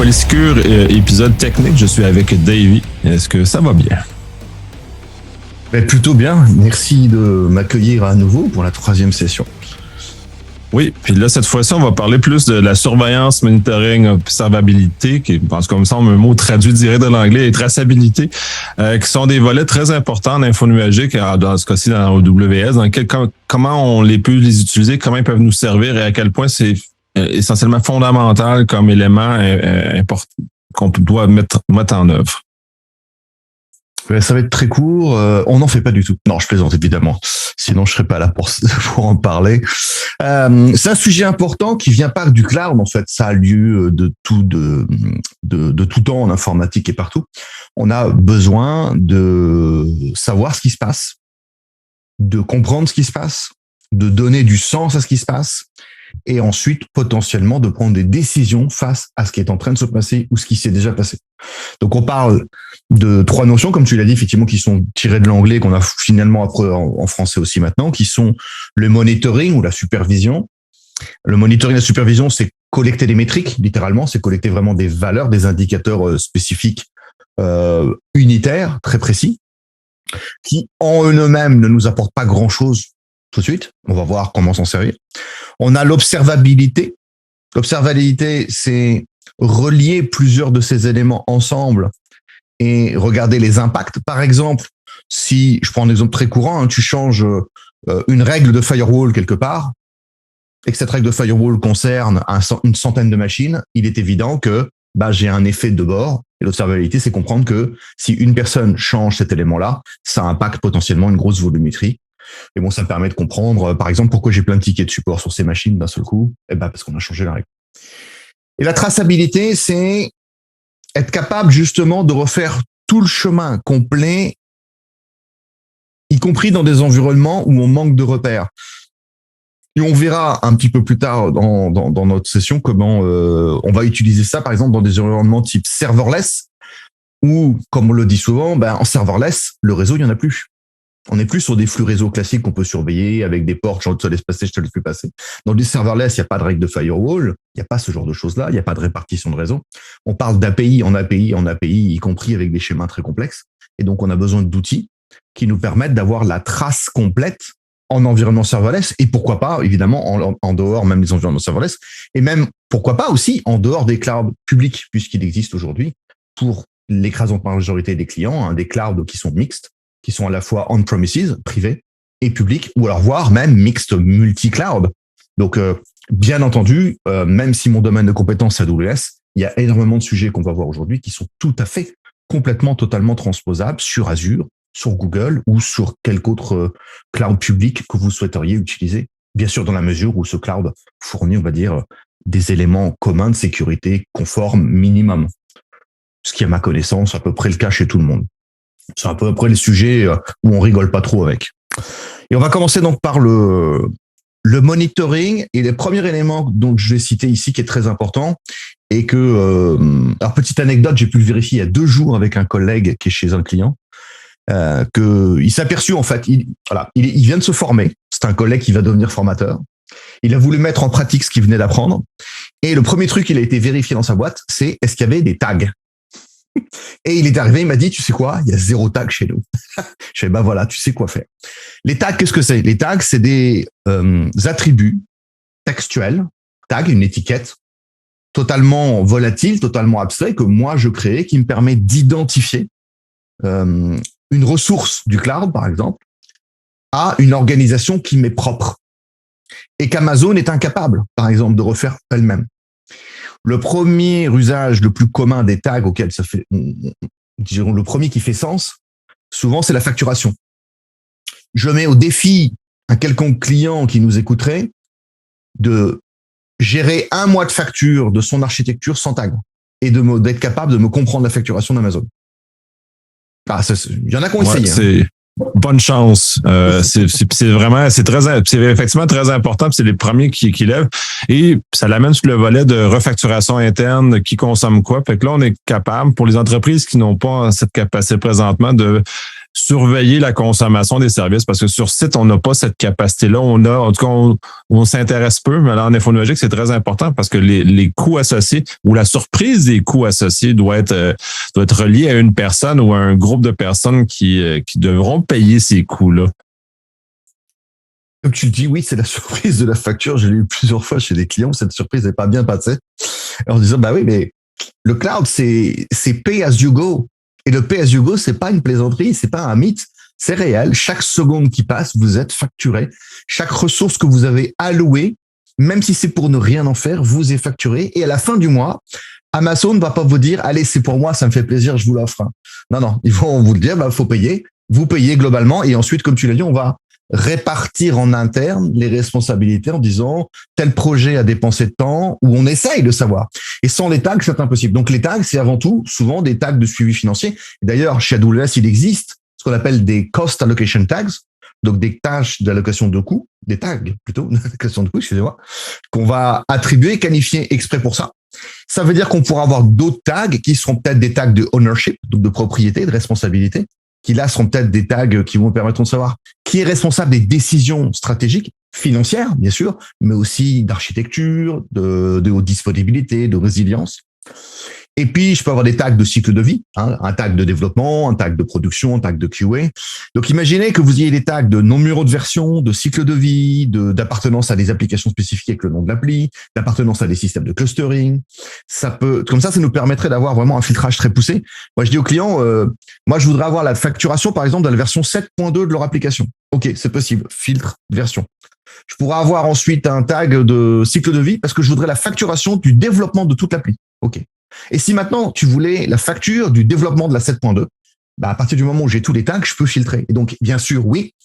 Polysécure, épisode technique. Je suis avec Davy. Est-ce que ça va bien? Plutôt bien. Merci de m'accueillir à nouveau pour la 3e session. Oui, puis là, cette fois-ci, on va parler plus de la surveillance, monitoring, observabilité, qui pense comme ça, un mot traduit direct de l'anglais, et traçabilité, qui sont des volets très importants en info nuagique, dans ce cas-ci dans AWS, comment on les peut les utiliser, comment ils peuvent nous servir et à quel point c'est essentiellement fondamental comme élément important qu'on doit mettre en œuvre. Ça va être très court. On n'en fait pas du tout. Non, je plaisante évidemment. Sinon, je serais pas là pour en parler. C'est un sujet important qui vient pas du cloud. En fait, ça a lieu de tout temps en informatique et partout. On a besoin de savoir ce qui se passe, de comprendre ce qui se passe, de donner du sens à ce qui se passe, et ensuite potentiellement de prendre des décisions face à ce qui est en train de se passer ou ce qui s'est déjà passé. Donc on parle de 3 notions, comme tu l'as dit, effectivement, qui sont tirées de l'anglais, qu'on a finalement appris en français aussi maintenant, qui sont le monitoring ou la supervision. Le monitoring et la supervision, c'est collecter des métriques, littéralement, c'est collecter vraiment des valeurs, des indicateurs spécifiques, unitaires, très précis, qui en eux-mêmes ne nous apportent pas grand-chose tout de suite. On va voir comment s'en servir. On a l'observabilité. L'observabilité, c'est relier plusieurs de ces éléments ensemble et regarder les impacts. Par exemple, si je prends un exemple très courant, tu changes une règle de firewall quelque part et que cette règle de firewall concerne une centaine de machines, il est évident que j'ai un effet de bord. Et l'observabilité, c'est comprendre que si une personne change cet élément-là, ça impacte potentiellement une grosse volumétrie. Et bon, ça me permet de comprendre, par exemple, pourquoi j'ai plein de tickets de support sur ces machines d'un seul coup. Parce qu'on a changé la règle. Et la traçabilité, c'est être capable justement de refaire tout le chemin complet, y compris dans des environnements où on manque de repères. Et on verra un petit peu plus tard dans notre session comment on va utiliser ça, par exemple, dans des environnements type serverless, où, comme on le dit souvent, en serverless, le réseau, il n'y en a plus. On n'est plus sur des flux réseau classiques qu'on peut surveiller avec des portes, je te laisse passer, je te laisse plus passer. Dans du serverless, il n'y a pas de règle de firewall, il n'y a pas ce genre de choses-là, il n'y a pas de répartition de réseau. On parle d'API en API en API, y compris avec des schémas très complexes. Et donc, on a besoin d'outils qui nous permettent d'avoir la trace complète en environnement serverless et pourquoi pas, évidemment, en dehors même des environnements serverless et même, pourquoi pas aussi, en dehors des clouds publics, puisqu'il existe aujourd'hui pour l'écrasante majorité des clients, des clouds qui sont mixtes, qui sont à la fois on-premises, privés, et publics, ou alors voire même mixte multi-cloud. Donc, bien entendu, même si mon domaine de compétence est AWS, il y a énormément de sujets qu'on va voir aujourd'hui qui sont tout à fait, complètement, totalement transposables sur Azure, sur Google ou sur quelque autre cloud public que vous souhaiteriez utiliser, bien sûr dans la mesure où ce cloud fournit, on va dire, des éléments communs de sécurité conformes minimum. Ce qui est à ma connaissance à peu près le cas chez tout le monde. C'est à peu près le sujet où on rigole pas trop avec. Et on va commencer donc par le monitoring et les premiers éléments dont je vais citer ici qui est très important et que, alors petite anecdote, j'ai pu le vérifier il y a 2 jours avec un collègue qui est chez un client, que il s'est aperçu en fait, il vient de se former. C'est un collègue qui va devenir formateur. Il a voulu mettre en pratique ce qu'il venait d'apprendre et le premier truc qu'il a été vérifié dans sa boîte, c'est est-ce qu'il y avait des tags. Et il est arrivé, il m'a dit, tu sais quoi, il y a 0 tag chez nous. Je fais, voilà, tu sais quoi faire. Les tags, qu'est-ce que c'est? Les tags, c'est des attributs textuels. Tag, une étiquette totalement volatile, totalement abstrait que moi je crée, qui me permet d'identifier une ressource du cloud, par exemple, à une organisation qui m'est propre et qu'Amazon est incapable, par exemple, de refaire elle-même. Le premier usage le plus commun des tags auquel ça fait, disons, le premier qui fait sens, souvent, c'est la facturation. Je mets au défi un quelconque client qui nous écouterait de gérer 1 mois de facture de son architecture sans tag et d'être capable de me comprendre la facturation d'Amazon. Il y en a qui ont essayé. Bonne chance. C'est effectivement très important. C'est les premiers qui lèvent. Et ça l'amène sur le volet de refacturation interne, qui consomme quoi. Fait que là, on est capable, pour les entreprises qui n'ont pas cette capacité présentement, de surveiller la consommation des services parce que sur site, on n'a pas cette capacité-là. En tout cas, on s'intéresse peu, mais là, en infonuagique, c'est très important parce que les coûts associés ou la surprise des coûts associés doit être reliée à une personne ou à un groupe de personnes qui devront payer ces coûts-là. Comme tu le dis, oui, c'est la surprise de la facture. Je l'ai eu plusieurs fois chez des clients. Cette surprise n'est pas bien passée. En disant, bah oui, mais le cloud, c'est pay as you go. Et le pay as you go, c'est pas une plaisanterie, c'est pas un mythe. C'est réel. Chaque seconde qui passe, vous êtes facturé. Chaque ressource que vous avez allouée, même si c'est pour ne rien en faire, vous est facturé. Et à la fin du mois, Amazon ne va pas vous dire, allez, c'est pour moi, ça me fait plaisir, je vous l'offre. Non, ils vont vous le dire, bah, faut payer. Vous payez globalement. Et ensuite, comme tu l'as dit, on va répartir en interne les responsabilités en disant tel projet a dépensé de temps ou on essaye de savoir. Et sans les tags, c'est impossible. Donc les tags, c'est avant tout souvent des tags de suivi financier. D'ailleurs, chez AWS, il existe ce qu'on appelle des cost allocation tags, donc des tâches d'allocation de coûts, des tags plutôt, d'allocation de coûts, excusez-moi, qu'on va attribuer, qualifier exprès pour ça. Ça veut dire qu'on pourra avoir d'autres tags qui seront peut-être des tags de ownership, donc de propriété, de responsabilité, qui là seront peut-être des tags qui vous permettront de savoir qui est responsable des décisions stratégiques, financières, bien sûr, mais aussi d'architecture, de haute disponibilité, de résilience. Et puis, je peux avoir des tags de cycle de vie, un tag de développement, un tag de production, un tag de QA. Donc, imaginez que vous ayez des tags de non-numéro de version, de cycle de vie, d'appartenance à des applications spécifiques avec le nom de l'appli, d'appartenance à des systèmes de clustering. Comme ça nous permettrait d'avoir vraiment un filtrage très poussé. Moi, je dis aux clients, moi, je voudrais avoir la facturation, par exemple, de la version 7.2 de leur application. OK, c'est possible. Filtre, version. Je pourrais avoir ensuite un tag de cycle de vie parce que je voudrais la facturation du développement de toute l'appli. OK. Et si maintenant tu voulais la facture du développement de la 7.2, bah à partir du moment où j'ai tous les tags, je peux filtrer. Et donc, bien sûr, oui,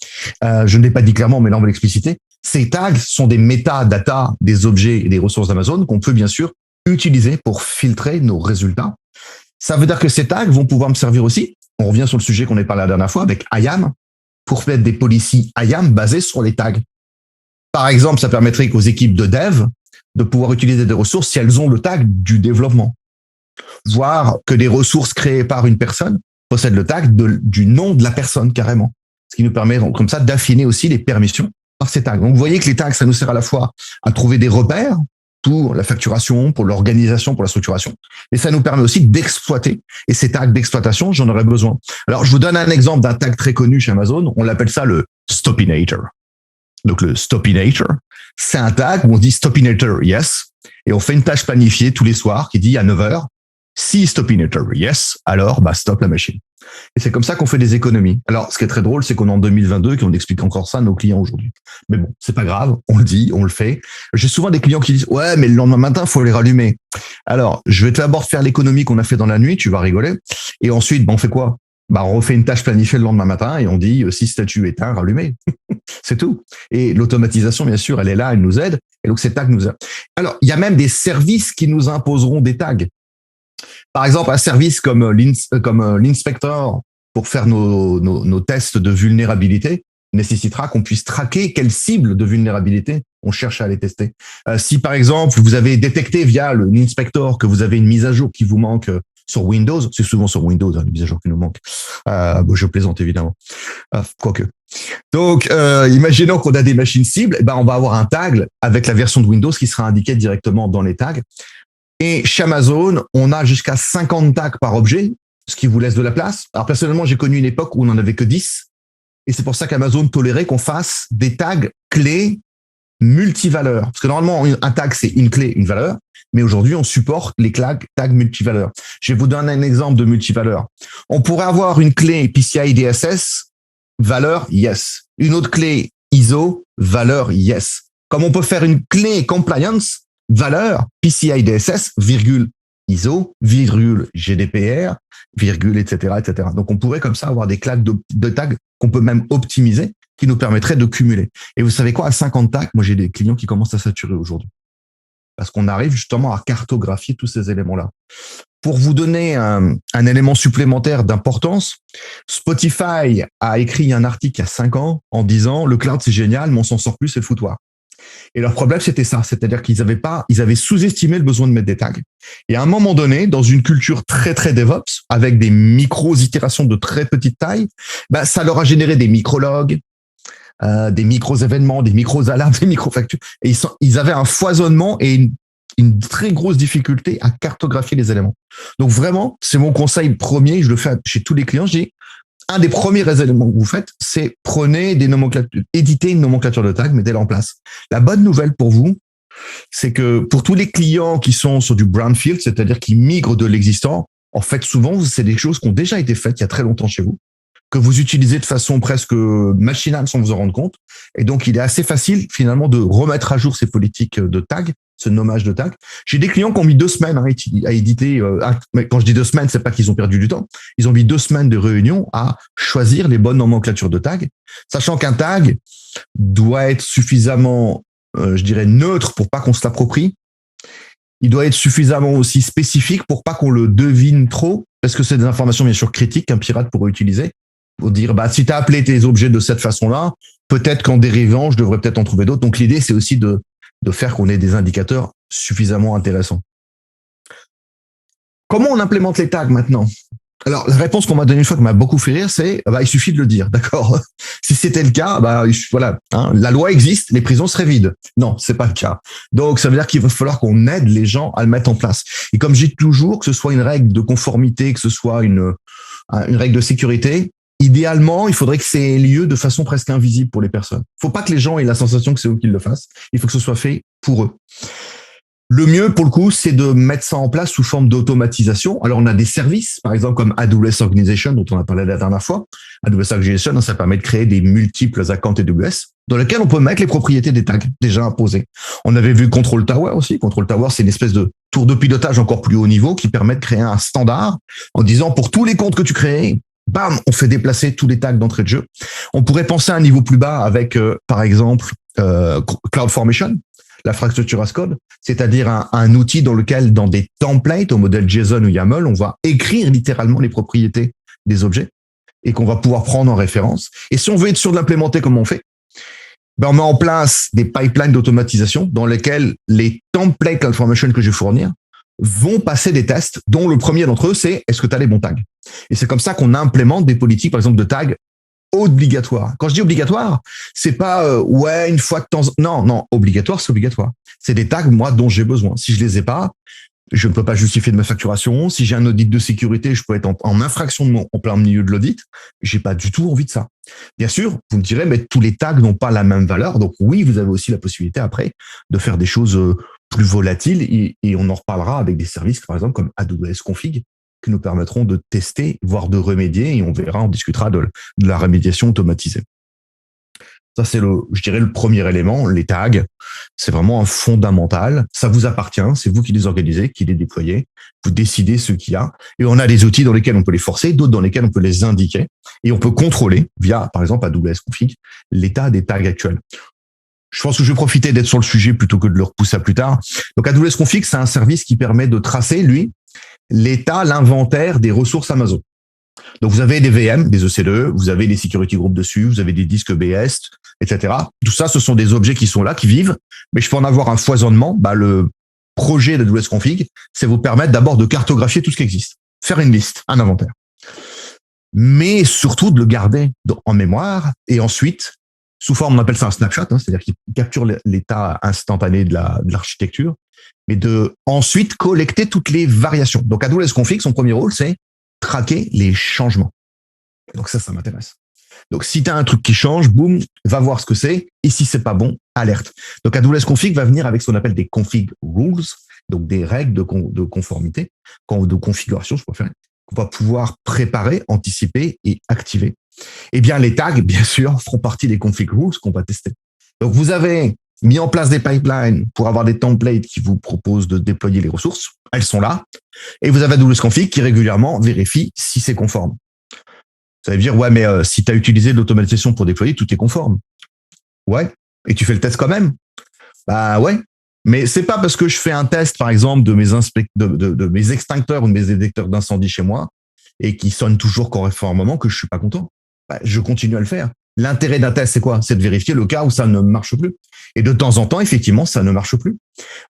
je ne l'ai pas dit clairement, mais là on va l'expliciter. Ces tags sont des métadatas des objets et des ressources d'Amazon qu'on peut bien sûr utiliser pour filtrer nos résultats. Ça veut dire que ces tags vont pouvoir me servir aussi. On revient sur le sujet qu'on a parlé la dernière fois avec IAM pour mettre des policies IAM basées sur les tags. Par exemple, ça permettrait qu'aux équipes de dev de pouvoir utiliser des ressources si elles ont le tag du développement. Voire que des ressources créées par une personne possèdent le tag du nom de la personne carrément. Ce qui nous permet comme ça d'affiner aussi les permissions par ces tags. Donc vous voyez que les tags, ça nous sert à la fois à trouver des repères pour la facturation, pour l'organisation, pour la structuration. Mais ça nous permet aussi d'exploiter. Et ces tags d'exploitation, j'en aurais besoin. Alors je vous donne un exemple d'un tag très connu chez Amazon. On l'appelle ça le Stopinator. Donc le Stopinator, c'est un tag où on dit Stopinator, yes. Et on fait une tâche planifiée tous les soirs qui dit à 9h, si Stopinator, yes, alors stop la machine. Et c'est comme ça qu'on fait des économies. Alors, ce qui est très drôle, c'est qu'on est en 2022 qu'on explique encore ça à nos clients aujourd'hui. Mais bon, c'est pas grave, on le dit, on le fait. J'ai souvent des clients qui disent, ouais, mais le lendemain matin, faut les rallumer. Alors, je vais d'abord faire l'économie qu'on a fait dans la nuit, tu vas rigoler. Et ensuite, on fait quoi? On refait une tâche planifiée le lendemain matin et on dit, si statut éteint, rallumé. C'est tout. Et l'automatisation, bien sûr, elle est là, elle nous aide. Et donc, ces tags nous aident. Alors, il y a même des services qui nous imposeront des tags. Par exemple, un service comme l'Inspector pour faire nos tests de vulnérabilité nécessitera qu'on puisse traquer quelle cible de vulnérabilité on cherche à aller tester. Si par exemple, vous avez détecté via l'Inspector que vous avez une mise à jour qui vous manque sur Windows, c'est souvent sur Windows, les mises à jour qui nous manquent. Je plaisante évidemment. Quoique. Donc, imaginons qu'on a des machines cibles, on va avoir un tag avec la version de Windows qui sera indiquée directement dans les tags. Et chez Amazon, on a jusqu'à 50 tags par objet, ce qui vous laisse de la place. Alors personnellement, j'ai connu une époque où on n'en avait que 10. Et c'est pour ça qu'Amazon tolérait qu'on fasse des tags clés multivaleurs. Parce que normalement, un tag, c'est une clé, une valeur. Mais aujourd'hui, on supporte les tags multivaleurs. Je vais vous donner un exemple de multivaleur. On pourrait avoir une clé PCI DSS, valeur yes. Une autre clé ISO, valeur yes. Comme on peut faire une clé compliance, valeur PCI DSS, virgule ISO, virgule GDPR, virgule, etc., etc. Donc, on pourrait comme ça avoir des claques de tags qu'on peut même optimiser, qui nous permettraient de cumuler. Et vous savez quoi, à 50 tags, moi, j'ai des clients qui commencent à saturer aujourd'hui. Parce qu'on arrive justement à cartographier tous ces éléments-là. Pour vous donner un élément supplémentaire d'importance, Spotify a écrit un article il y a 5 ans en disant « Le cloud, c'est génial, mais on s'en sort plus, c'est le foutoir ». Et leur problème, c'était ça. C'est-à-dire ils avaient sous-estimé le besoin de mettre des tags. Et à un moment donné, dans une culture très, très DevOps, avec des micro-itérations de très petite taille, bah, ça leur a généré des micrologs, des micros-événements, des micros-alarmes, des micro-factures. Et ils avaient un foisonnement et une très grosse difficulté à cartographier les éléments. Donc vraiment, c'est mon conseil premier, je le fais chez tous les clients, je dis, un des premiers éléments que vous faites, c'est prenez des nomenclatures, éditez une nomenclature de tags, mettez-la en place. La bonne nouvelle pour vous, c'est que pour tous les clients qui sont sur du brownfield, c'est-à-dire qui migrent de l'existant, en fait, souvent, c'est des choses qui ont déjà été faites il y a très longtemps chez vous, que vous utilisez de façon presque machinale sans vous en rendre compte. Et donc, il est assez facile, finalement, de remettre à jour ces politiques de tag, ce nommage de tag. J'ai des clients qui ont mis 2 semaines à éditer. Quand je dis 2 semaines, c'est pas qu'ils ont perdu du temps. Ils ont mis 2 semaines de réunion à choisir les bonnes nomenclatures de tag, sachant qu'un tag doit être suffisamment, je dirais, neutre pour pas qu'on se l'approprie. Il doit être suffisamment aussi spécifique pour pas qu'on le devine trop, parce que c'est des informations bien sûr critiques qu'un pirate pourrait utiliser. Pour dire, bah, si tu as appelé tes objets de cette façon-là, peut-être qu'en dérivant, je devrais peut-être en trouver d'autres. Donc, l'idée, c'est aussi de faire qu'on ait des indicateurs suffisamment intéressants. Comment on implémente les tags maintenant? Alors, la réponse qu'on m'a donnée une fois qui m'a beaucoup fait rire, c'est, bah, il suffit de le dire, d'accord? Si c'était le cas, bah, voilà, hein, la loi existe, les prisons seraient vides. Non, c'est pas le cas. Donc, ça veut dire qu'il va falloir qu'on aide les gens à le mettre en place. Et comme je dis toujours, que ce soit une règle de conformité, que ce soit une règle de sécurité, idéalement, il faudrait que c'est lieu de façon presque invisible pour les personnes. Faut pas que les gens aient la sensation que c'est eux qui le fassent. Il faut que ce soit fait pour eux. Le mieux, pour le coup, c'est de mettre ça en place sous forme d'automatisation. Alors, on a des services, par exemple, comme AWS Organization, dont on a parlé la dernière fois. AWS Organization, ça permet de créer des multiples accounts AWS dans lesquels on peut mettre les propriétés des tags déjà imposés. On avait vu Control Tower aussi. Control Tower, c'est une espèce de tour de pilotage encore plus haut niveau qui permet de créer un standard en disant pour tous les comptes que tu crées, bam, on fait déplacer tous les tags d'entrée de jeu. On pourrait penser à un niveau plus bas avec, par exemple, CloudFormation, l'infrastructure as code, c'est-à-dire un outil dans lequel, dans des templates au modèle JSON ou YAML, on va écrire littéralement les propriétés des objets et qu'on va pouvoir prendre en référence. Et si on veut être sûr de l'implémenter, comment on fait? Ben, on met en place des pipelines d'automatisation dans lesquels les templates CloudFormation que je vais fournir vont passer des tests, dont le premier d'entre eux, c'est est-ce que tu as les bons tags? Et c'est comme ça qu'on implémente des politiques, par exemple, de tags obligatoires. Quand je dis obligatoire, c'est pas ouais, une fois de temps. Non, obligatoire, c'est obligatoire. C'est des tags, moi, dont j'ai besoin. Si je les ai pas, je ne peux pas justifier de ma facturation. Si j'ai un audit de sécurité, je peux être en infraction en plein milieu de l'audit. J'ai pas du tout envie de ça. Bien sûr, vous me direz, mais tous les tags n'ont pas la même valeur. Donc oui, vous avez aussi la possibilité après de faire des choses plus volatiles et on en reparlera avec des services, par exemple, comme AWS Config, qui nous permettront de tester, voire de remédier, et on verra, on discutera de la remédiation automatisée. Ça, c'est je dirais, le premier élément, les tags. C'est vraiment un fondamental. Ça vous appartient. C'est vous qui les organisez, qui les déployez. Vous décidez ce qu'il y a. Et on a des outils dans lesquels on peut les forcer, d'autres dans lesquels on peut les indiquer. Et on peut contrôler, via, par exemple, AWS Config, l'état des tags actuels. Je pense que je vais profiter d'être sur le sujet plutôt que de le repousser à plus tard. Donc, AWS Config, c'est un service qui permet de tracer, lui, l'état, l'inventaire des ressources Amazon. Donc, vous avez des VM, des EC2, vous avez des security groups dessus, vous avez des disques BS, etc. Tout ça, ce sont des objets qui sont là, qui vivent, mais je peux en avoir un foisonnement. Bah, le projet d'AWS Config, c'est vous permettre d'abord de cartographier tout ce qui existe, faire une liste, un inventaire, mais surtout de le garder en mémoire et ensuite, sous forme, on appelle ça un snapshot, hein, c'est-à-dire qu'il capture l'état instantané de l'architecture, mais de ensuite collecter toutes les variations. Donc, AWS Config, son premier rôle, c'est traquer les changements. Donc ça m'intéresse. Donc, si tu as un truc qui change, boum, va voir ce que c'est. Et si c'est pas bon, alerte. Donc, AWS Config va venir avec ce qu'on appelle des config rules, donc des règles de conformité, de configuration, je préfère, qu'on va pouvoir préparer, anticiper et activer. Eh bien, les tags, bien sûr, feront partie des config rules qu'on va tester. Donc, vous avez mis en place des pipelines pour avoir des templates qui vous proposent de déployer les ressources. Elles sont là. Et vous avez AWS Config qui régulièrement vérifie si c'est conforme. Ça veut dire, ouais, mais si tu as utilisé de l'automatisation pour déployer, tout est conforme. Ouais. Et tu fais le test quand même? Bah ouais. Mais c'est pas parce que je fais un test, par exemple, de mes extincteurs ou de mes détecteurs d'incendie chez moi et qui sonnent toujours conformément que je suis pas content. Bah, je continue à le faire. L'intérêt d'un test, c'est quoi? C'est de vérifier le cas où ça ne marche plus. Et de temps en temps, effectivement, ça ne marche plus.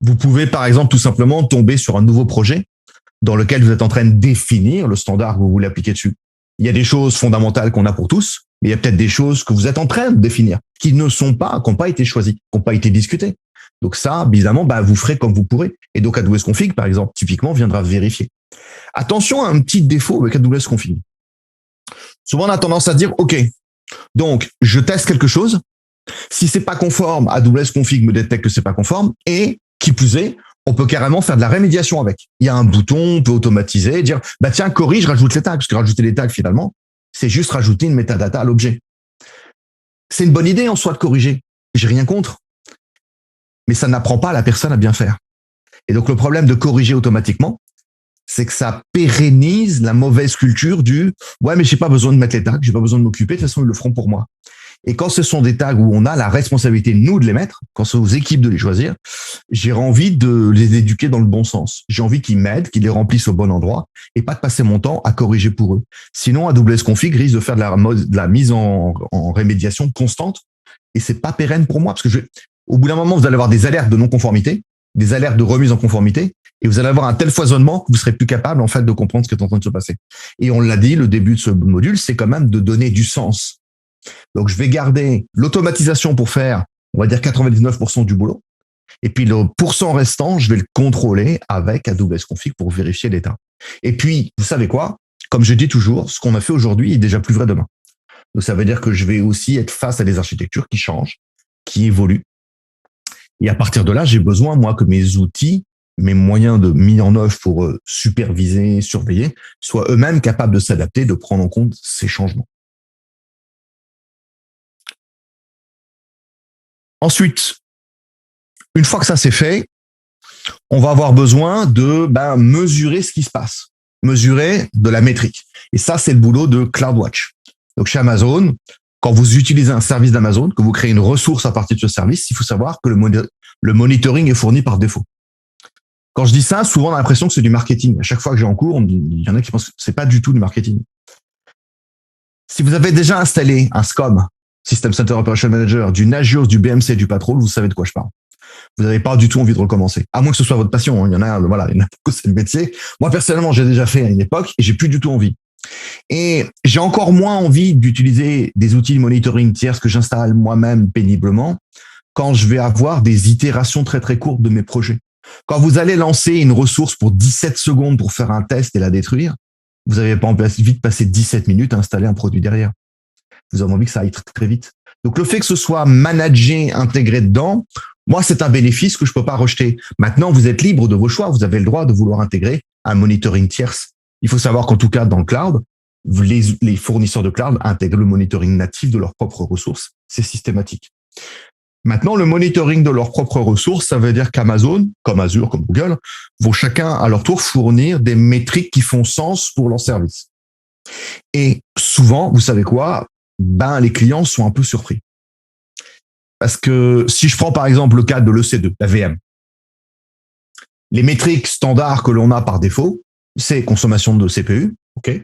Vous pouvez, par exemple, tout simplement tomber sur un nouveau projet dans lequel vous êtes en train de définir le standard que vous voulez appliquer dessus. Il y a des choses fondamentales qu'on a pour tous, mais il y a peut-être des choses que vous êtes en train de définir, qui ne sont pas, qui n'ont pas été choisies, qui n'ont pas été discutées. Donc ça, bizarrement, vous ferez comme vous pourrez. Et donc AWS Config, par exemple, typiquement, viendra vérifier. Attention à un petit défaut avec AWS Config. Souvent, on a tendance à dire, OK, donc je teste quelque chose. Si c'est pas conforme, AWS Config me détecte que c'est pas conforme. Et qui plus est, on peut carrément faire de la rémédiation avec. Il y a un bouton, on peut automatiser, dire, tiens, corrige, rajoute les tags. Parce que rajouter les tags, finalement, c'est juste rajouter une metadata à l'objet. C'est une bonne idée en soi de corriger. J'ai rien contre. Mais ça n'apprend pas à la personne à bien faire. Et donc, le problème de corriger automatiquement, c'est que ça pérennise la mauvaise culture du « ouais, mais j'ai pas besoin de mettre les tags, j'ai pas besoin de m'occuper, de toute façon, ils le feront pour moi ». Et quand ce sont des tags où on a la responsabilité, nous, de les mettre, quand c'est aux équipes de les choisir, j'ai envie de les éduquer dans le bon sens. J'ai envie qu'ils m'aident, qu'ils les remplissent au bon endroit et pas de passer mon temps à corriger pour eux. Sinon, AWS Config risque de faire de la mise en rémédiation constante et c'est pas pérenne pour moi parce que au bout d'un moment, vous allez avoir des alertes de non-conformité, des alertes de remise en conformité et vous allez avoir un tel foisonnement que vous serez plus capable, en fait, de comprendre ce qui est en train de se passer. Et on l'a dit, le début de ce module, c'est quand même de donner du sens. Donc, je vais garder l'automatisation pour faire, on va dire, 99% du boulot. Et puis, le pourcent restant, je vais le contrôler avec AWS Config pour vérifier l'état. Et puis, vous savez quoi? Comme je dis toujours, ce qu'on a fait aujourd'hui est déjà plus vrai demain. Donc, ça veut dire que je vais aussi être face à des architectures qui changent, qui évoluent. Et à partir de là, j'ai besoin, moi, que mes outils, mes moyens de mis en œuvre pour superviser, surveiller, soient eux-mêmes capables de s'adapter, de prendre en compte ces changements. Ensuite, une fois que ça c'est fait, on va avoir besoin de mesurer ce qui se passe, mesurer de la métrique. Et ça, c'est le boulot de CloudWatch. Donc chez Amazon, quand vous utilisez un service d'Amazon, que vous créez une ressource à partir de ce service, il faut savoir que le monitoring est fourni par défaut. Quand je dis ça, souvent on a l'impression que c'est du marketing. À chaque fois que j'ai en cours, il y en a qui pensent que c'est pas du tout du marketing. Si vous avez déjà installé un SCOM, System Center Operation Manager, du Nagios, du BMC, du Patrol, vous savez de quoi je parle. Vous n'avez pas du tout envie de recommencer. À moins que ce soit votre passion. Il y en a beaucoup, c'est le métier. Moi, personnellement, j'ai déjà fait à une époque et j'ai plus du tout envie. Et j'ai encore moins envie d'utiliser des outils de monitoring tiers que j'installe moi-même péniblement quand je vais avoir des itérations très, très courtes de mes projets. Quand vous allez lancer une ressource pour 17 secondes pour faire un test et la détruire, vous n'avez pas envie de passer 17 minutes à installer un produit derrière. Vous avez envie que ça aille très, très vite. Donc, le fait que ce soit managé, intégré dedans, moi, c'est un bénéfice que je peux pas rejeter. Maintenant, vous êtes libre de vos choix. Vous avez le droit de vouloir intégrer un monitoring tierce. Il faut savoir qu'en tout cas, dans le cloud, les fournisseurs de cloud intègrent le monitoring natif de leurs propres ressources. C'est systématique. Maintenant, le monitoring de leurs propres ressources, ça veut dire qu'Amazon, comme Azure, comme Google, vont chacun à leur tour fournir des métriques qui font sens pour leur service. Et souvent, vous savez quoi? Les clients sont un peu surpris. Parce que si je prends par exemple le cas de l'EC2, la VM, les métriques standards que l'on a par défaut, c'est consommation de CPU, ok,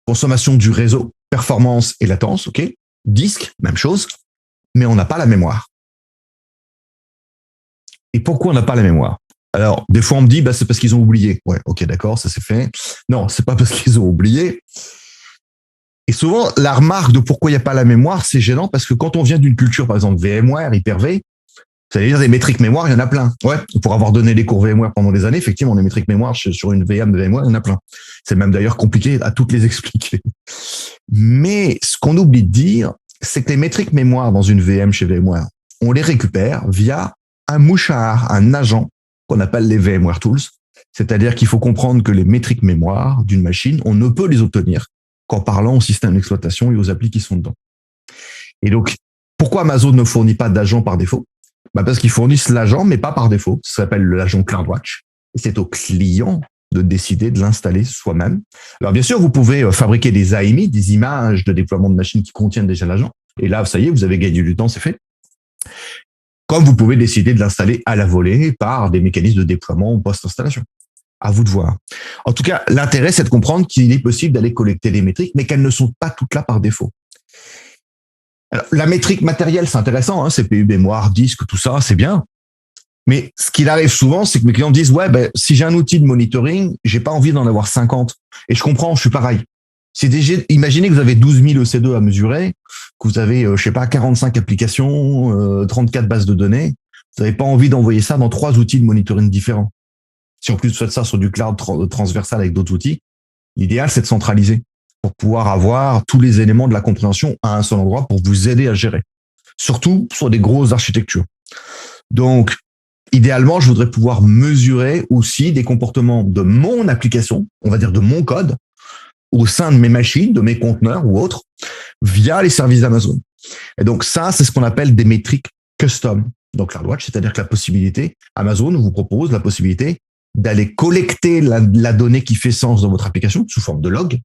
consommation du réseau, performance et latence, ok, disque, même chose, mais on n'a pas la mémoire. Et pourquoi on n'a pas la mémoire? Alors, des fois on me dit, c'est parce qu'ils ont oublié. Ouais, ok, d'accord, ça c'est fait. Non, c'est pas parce qu'ils ont oublié. Et souvent, la remarque de pourquoi il n'y a pas la mémoire, c'est gênant parce que quand on vient d'une culture, par exemple, VMware, Hyper-V, vous allez dire des métriques mémoire, il y en a plein. Ouais, pour avoir donné les cours VMware pendant des années, effectivement, des métriques mémoire sur une VM de VMware, il y en a plein. C'est même d'ailleurs compliqué à toutes les expliquer. Mais ce qu'on oublie de dire, c'est que les métriques mémoire dans une VM chez VMware, on les récupère via un mouchard, un agent qu'on appelle les VMware Tools. C'est-à-dire qu'il faut comprendre que les métriques mémoire d'une machine, on ne peut les obtenir qu'en parlant au système d'exploitation et aux applis qui sont dedans. Et donc, pourquoi Amazon ne fournit pas d'agent par défaut? Parce qu'ils fournissent l'agent, mais pas par défaut. Ça s'appelle l'agent CloudWatch. Et c'est au client de décider de l'installer soi-même. Alors, bien sûr, vous pouvez fabriquer des AMI, des images de déploiement de machines qui contiennent déjà l'agent. Et là, ça y est, vous avez gagné du temps, c'est fait. Comme vous pouvez décider de l'installer à la volée par des mécanismes de déploiement post-installation. À vous de voir. En tout cas, l'intérêt, c'est de comprendre qu'il est possible d'aller collecter des métriques, mais qu'elles ne sont pas toutes là par défaut. Alors, la métrique matérielle, c'est intéressant, hein, CPU, mémoire, disque, tout ça, c'est bien. Mais ce qu'il arrive souvent, c'est que mes clients disent, ouais, ben, si j'ai un outil de monitoring, j'ai pas envie d'en avoir 50. Et je comprends, je suis pareil. Imaginez que vous avez 12 000 EC2 à mesurer, que vous avez, je sais pas, 45 applications, 34 bases de données. Vous n'avez pas envie d'envoyer ça dans 3 outils de monitoring différents. Si en plus vous faites ça sur du cloud transversal avec d'autres outils, l'idéal, c'est de centraliser pour pouvoir avoir tous les éléments de la compréhension à un seul endroit pour vous aider à gérer. Surtout sur des grosses architectures. Donc, idéalement, je voudrais pouvoir mesurer aussi des comportements de mon application, on va dire de mon code, au sein de mes machines, de mes conteneurs ou autres, via les services d'Amazon. Et donc ça, c'est ce qu'on appelle des métriques custom dans CloudWatch, c'est-à-dire que la possibilité, Amazon vous propose la possibilité d'aller collecter la donnée qui fait sens dans votre application sous forme de log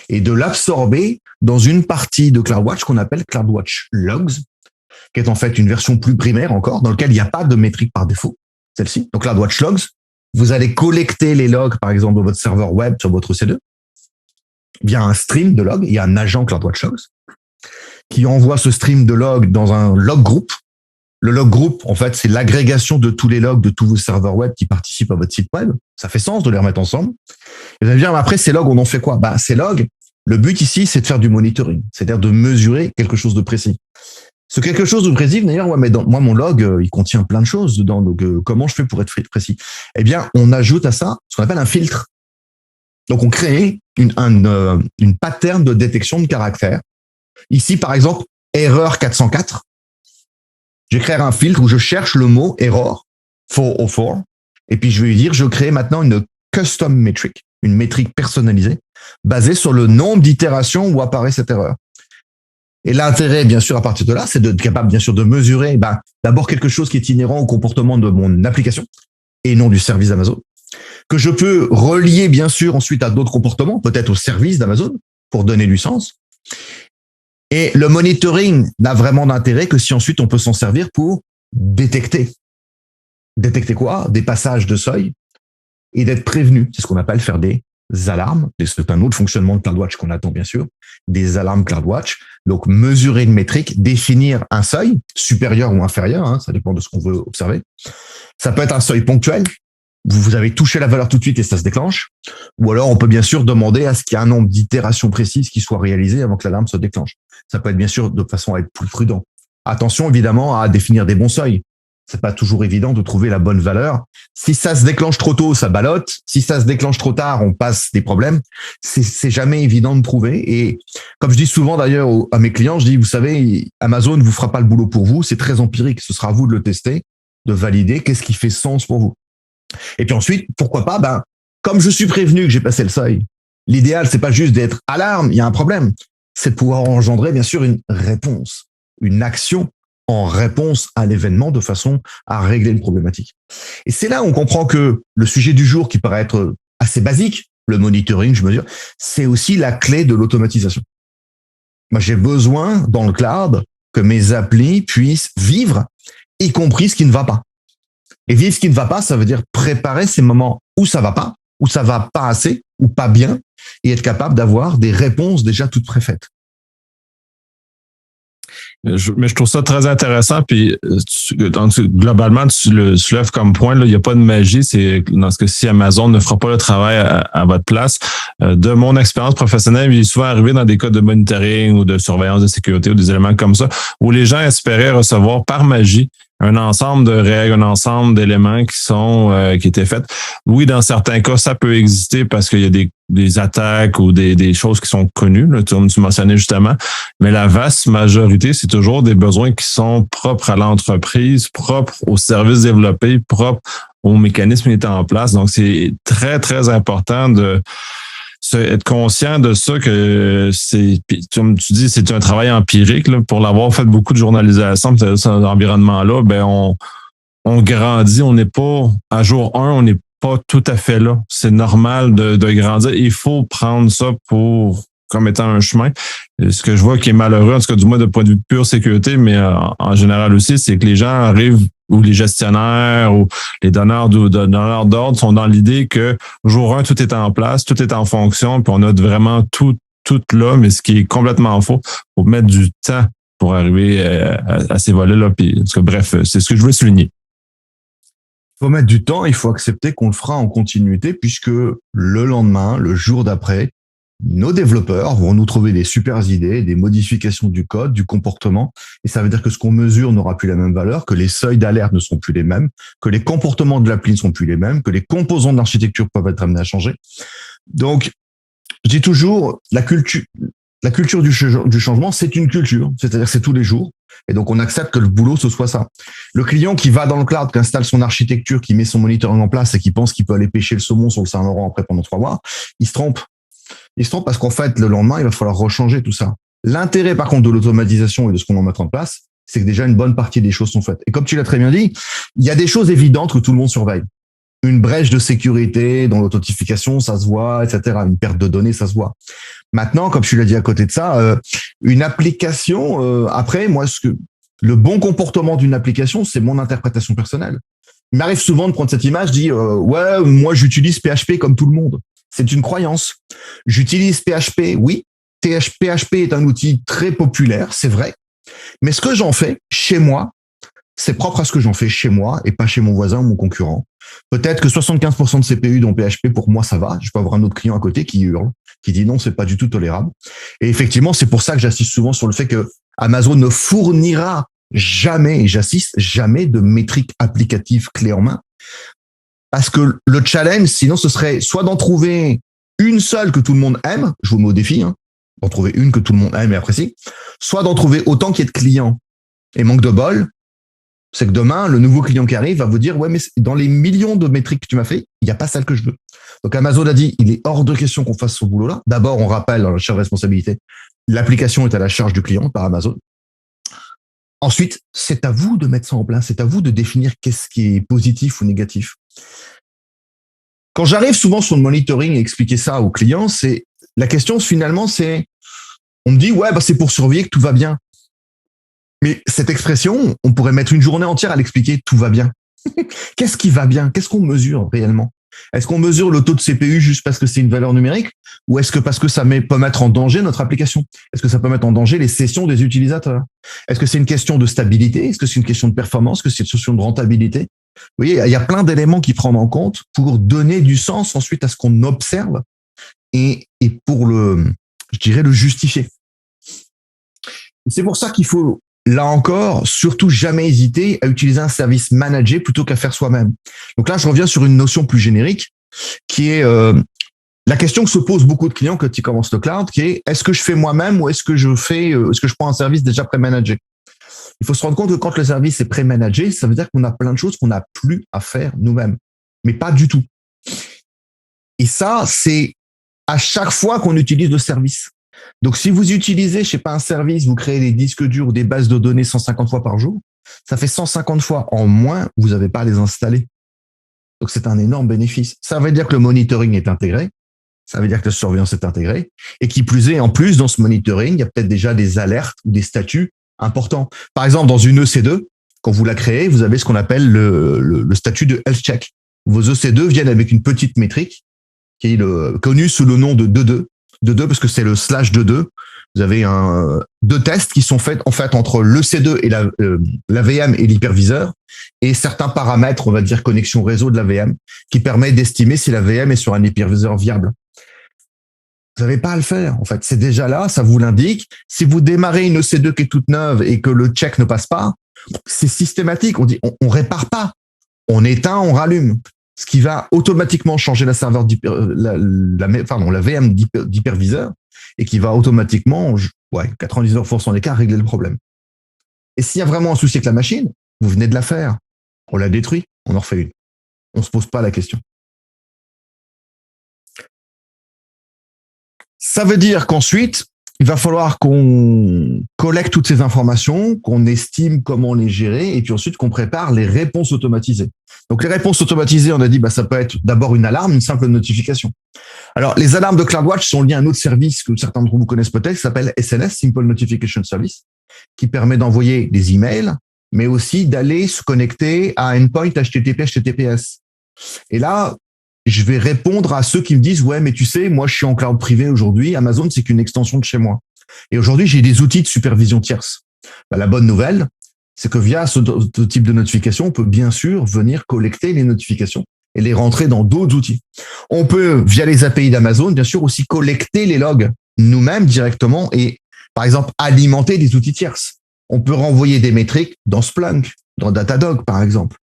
et de l'absorber dans une partie de CloudWatch qu'on appelle CloudWatch Logs, qui est en fait une version plus primaire encore, dans laquelle il n'y a pas de métrique par défaut, celle-ci. Donc CloudWatch Logs, vous allez collecter les logs, par exemple, de votre serveur web sur votre EC2, via un stream de log. Il y a un agent CloudWatch Logs qui envoie ce stream de log dans un log group. Le log group, en fait, c'est l'agrégation de tous les logs de tous vos serveurs web qui participent à votre site web. Ça fait sens de les remettre ensemble. Et vous allez me dire, après, ces logs, on en fait quoi? Ces logs, le but ici, c'est de faire du monitoring, c'est-à-dire de mesurer quelque chose de précis. Ce quelque chose de précis, d'ailleurs, moi, mon log, il contient plein de choses dedans. Donc, comment je fais pour être précis? Eh bien, on ajoute à ça ce qu'on appelle un filtre. Donc, on crée une pattern de détection de caractères. Ici, par exemple, erreur 404. Je vais créer un filtre où je cherche le mot error 404. Et puis, je vais lui dire, je crée maintenant une custom metric, une métrique personnalisée, basée sur le nombre d'itérations où apparaît cette erreur. Et l'intérêt, bien sûr, à partir de là, c'est d'être capable, bien sûr, de mesurer d'abord quelque chose qui est inhérent au comportement de mon application et non du service d'Amazon, que je peux relier, bien sûr, ensuite à d'autres comportements, peut-être au service d'Amazon, pour donner du sens. Et le monitoring n'a vraiment d'intérêt que si ensuite on peut s'en servir pour détecter. Détecter quoi? Des passages de seuil et d'être prévenu. C'est ce qu'on appelle faire des alarmes. C'est un autre fonctionnement de CloudWatch qu'on attend, bien sûr. Des alarmes CloudWatch. Donc, mesurer une métrique, définir un seuil, supérieur ou inférieur, hein, ça dépend de ce qu'on veut observer. Ça peut être un seuil ponctuel. Vous avez touché la valeur tout de suite et ça se déclenche. Ou alors, on peut bien sûr demander à ce qu'il y ait un nombre d'itérations précises qui soient réalisées avant que l'alarme se déclenche. Ça peut être bien sûr de façon à être plus prudent. Attention, évidemment, à définir des bons seuils. C'est pas toujours évident de trouver la bonne valeur. Si ça se déclenche trop tôt, ça ballotte. Si ça se déclenche trop tard, on passe des problèmes. C'est jamais évident de trouver. Et comme je dis souvent d'ailleurs à mes clients, je dis, vous savez, Amazon ne vous fera pas le boulot pour vous. C'est très empirique. Ce sera à vous de le tester, de valider qu'est-ce qui fait sens pour vous. Et puis ensuite, pourquoi pas, comme je suis prévenu que j'ai passé le seuil, l'idéal, c'est pas juste d'être alarme, il y a un problème. C'est de pouvoir engendrer, bien sûr, une réponse, une action en réponse à l'événement de façon à régler une problématique. Et c'est là où on comprend que le sujet du jour, qui paraît être assez basique, le monitoring, je mesure, c'est aussi la clé de l'automatisation. Moi, j'ai besoin, dans le cloud, que mes applis puissent vivre, y compris ce qui ne va pas. Et vivre ce qui ne va pas, ça veut dire préparer ces moments où ça va pas assez, ou pas bien, et être capable d'avoir des réponses déjà toutes préfaites. Mais je trouve ça très intéressant. Puis globalement, tu le soulèves comme point. Là, il n'y a pas de magie. C'est dans ce cas-ci, Amazon ne fera pas le travail à votre place. De mon expérience professionnelle, il est souvent arrivé dans des cas de monitoring ou de surveillance de sécurité ou des éléments comme ça, où les gens espéraient recevoir par magie un ensemble de règles, un ensemble d'éléments qui étaient faits. Oui, dans certains cas, ça peut exister parce qu'il y a des attaques ou des choses qui sont connues, là, tu mentionnais justement, mais la vaste majorité, c'est toujours des besoins qui sont propres à l'entreprise, propres aux services développés, propres aux mécanismes qui étaient en place. Donc, c'est très, très important de être conscient de ça, que c'est, comme tu dis, c'est un travail empirique, là, pour l'avoir fait beaucoup de journalisation dans cet environnement-là, on grandit, on n'est pas, à jour 1, on n'est pas tout à fait là. C'est normal de grandir. Il faut prendre ça comme étant un chemin. Et ce que je vois qui est malheureux, en tout cas du moins de point de vue pure sécurité, mais en général aussi, c'est que les gens arrivent, ou les gestionnaires ou les donneurs d'ordre sont dans l'idée que jour 1, tout est en place, tout est en fonction, puis on a vraiment tout là, mais ce qui est complètement faux. Il faut mettre du temps pour arriver à ces volets-là. Puis, parce que, bref, c'est ce que je veux souligner. Il faut mettre du temps, il faut accepter qu'on le fera en continuité puisque le lendemain, le jour d'après, nos développeurs vont nous trouver des super idées, des modifications du code, du comportement. Et ça veut dire que ce qu'on mesure n'aura plus la même valeur, que les seuils d'alerte ne seront plus les mêmes, que les comportements de l'appli ne seront plus les mêmes, que les composants de l'architecture peuvent être amenés à changer. Donc, je dis toujours, la culture du changement, c'est une culture. C'est-à-dire que c'est tous les jours. Et donc, on accepte que le boulot, ce soit ça. Le client qui va dans le cloud, qui installe son architecture, qui met son monitoring en place et qui pense qu'il peut aller pêcher le saumon sur le Saint-Laurent après pendant 3 mois, il se trompe. Il se trompe parce qu'en fait, le lendemain, il va falloir rechanger tout ça. L'intérêt, par contre, de l'automatisation et de ce qu'on va mettre en place, c'est que déjà une bonne partie des choses sont faites. Et comme tu l'as très bien dit, il y a des choses évidentes que tout le monde surveille. Une brèche de sécurité dans l'authentification, ça se voit, etc. Une perte de données, ça se voit. Maintenant, comme tu l'as dit à côté de ça, une application, après, moi, le bon comportement d'une application, c'est mon interprétation personnelle. Il m'arrive souvent de prendre cette image, de dire ouais, moi j'utilise PHP comme tout le monde. C'est une croyance. J'utilise PHP, oui. PHP est un outil très populaire, c'est vrai. Mais ce que j'en fais chez moi, c'est propre à ce que j'en fais chez moi et pas chez mon voisin ou mon concurrent. Peut-être que 75% de CPU dans PHP, pour moi, ça va. Je peux avoir un autre client à côté qui hurle, qui dit non, c'est pas du tout tolérable. Et effectivement, c'est pour ça que j'insiste souvent sur le fait que Amazon ne fournira jamais, et j'insiste, jamais de métriques applicatives clés en main. Parce que le challenge, sinon, ce serait soit d'en trouver une seule que tout le monde aime, je vous mets au défi, d'en trouver une que tout le monde aime et apprécie, soit d'en trouver autant qu'il y ait de clients. Et manque de bol, c'est que demain, le nouveau client qui arrive va vous dire, ouais, mais dans les millions de métriques que tu m'as fait, il n'y a pas celle que je veux. Donc Amazon a dit, il est hors de question qu'on fasse ce boulot-là. D'abord, on rappelle dans la charge de responsabilité, l'application est à la charge du client par Amazon. Ensuite, c'est à vous de mettre ça en place, c'est à vous de définir qu'est-ce qui est positif ou négatif. Quand j'arrive souvent sur le monitoring et expliquer ça aux clients, c'est la question finalement, c'est on me dit ouais, c'est pour surveiller que tout va bien. Mais cette expression, on pourrait mettre une journée entière à l'expliquer, tout va bien. Qu'est-ce qui va bien? Qu'est-ce qu'on mesure réellement? Est-ce qu'on mesure le taux de CPU juste parce que c'est une valeur numérique? Ou est-ce que parce que ça peut mettre en danger notre application? Est-ce que ça peut mettre en danger les sessions des utilisateurs? Est-ce que c'est une question de stabilité? Est-ce que c'est une question de performance? Est-ce que c'est une question de rentabilité? Vous voyez, il y a plein d'éléments qui prennent en compte pour donner du sens ensuite à ce qu'on observe et pour le justifier. C'est pour ça qu'il faut, là encore, surtout jamais hésiter à utiliser un service managé plutôt qu'à faire soi-même. Donc là, je reviens sur une notion plus générique qui est la question que se posent beaucoup de clients quand ils commencent le cloud, qui est est-ce que je fais moi-même ou est-ce que je prends un service déjà pré-managé? Il faut se rendre compte que quand le service est pré-managé, ça veut dire qu'on a plein de choses qu'on n'a plus à faire nous-mêmes, mais pas du tout. Et ça, c'est à chaque fois qu'on utilise le service. Donc, si vous utilisez, je sais pas, un service, vous créez des disques durs ou des bases de données 150 fois par jour, ça fait 150 fois en moins, vous n'avez pas à les installer. Donc, c'est un énorme bénéfice. Ça veut dire que le monitoring est intégré. Ça veut dire que la surveillance est intégrée. Et qui plus est, en plus, dans ce monitoring, il y a peut-être déjà des alertes ou des statuts importants. Par exemple, dans une EC2, quand vous la créez, vous avez ce qu'on appelle le statut de health check. Vos EC2 viennent avec une petite métrique qui est connue sous le nom de 2.2. 2.2 parce que c'est le slash 2.2. Vous avez deux tests qui sont faits en fait entre l'EC2 et la VM et l'hyperviseur et certains paramètres, on va dire connexion réseau de la VM, qui permet d'estimer si la VM est sur un hyperviseur viable. Vous n'avez pas à le faire, en fait. C'est déjà là, ça vous l'indique. Si vous démarrez une EC2 qui est toute neuve et que le check ne passe pas, c'est systématique. On dit, on répare pas. On éteint, on rallume. Ce qui va automatiquement changer la VM d'hyperviseur et qui va automatiquement, 99% des cas, régler le problème. Et s'il y a vraiment un souci avec la machine, vous venez de la faire. On la détruit, on en refait une. On se pose pas la question. Ça veut dire qu'ensuite, il va falloir qu'on collecte toutes ces informations, qu'on estime comment les gérer, et puis ensuite qu'on prépare les réponses automatisées. Donc les réponses automatisées, on a dit, ça peut être d'abord une alarme, une simple notification. Alors les alarmes de CloudWatch sont liées à un autre service que certains d'entre vous connaissent peut-être, qui s'appelle SNS, Simple Notification Service, qui permet d'envoyer des emails, mais aussi d'aller se connecter à un endpoint HTTP, HTTPS. Et là, je vais répondre à ceux qui me disent, ouais, mais tu sais, moi, je suis en cloud privé aujourd'hui. Amazon, c'est qu'une extension de chez moi. Et aujourd'hui, j'ai des outils de supervision tierce. La bonne nouvelle, c'est que via ce type de notification, on peut bien sûr venir collecter les notifications et les rentrer dans d'autres outils. On peut, via les API d'Amazon, bien sûr, aussi collecter les logs nous-mêmes directement et, par exemple, alimenter des outils tierces. On peut renvoyer des métriques dans Splunk, dans Datadog, par exemple.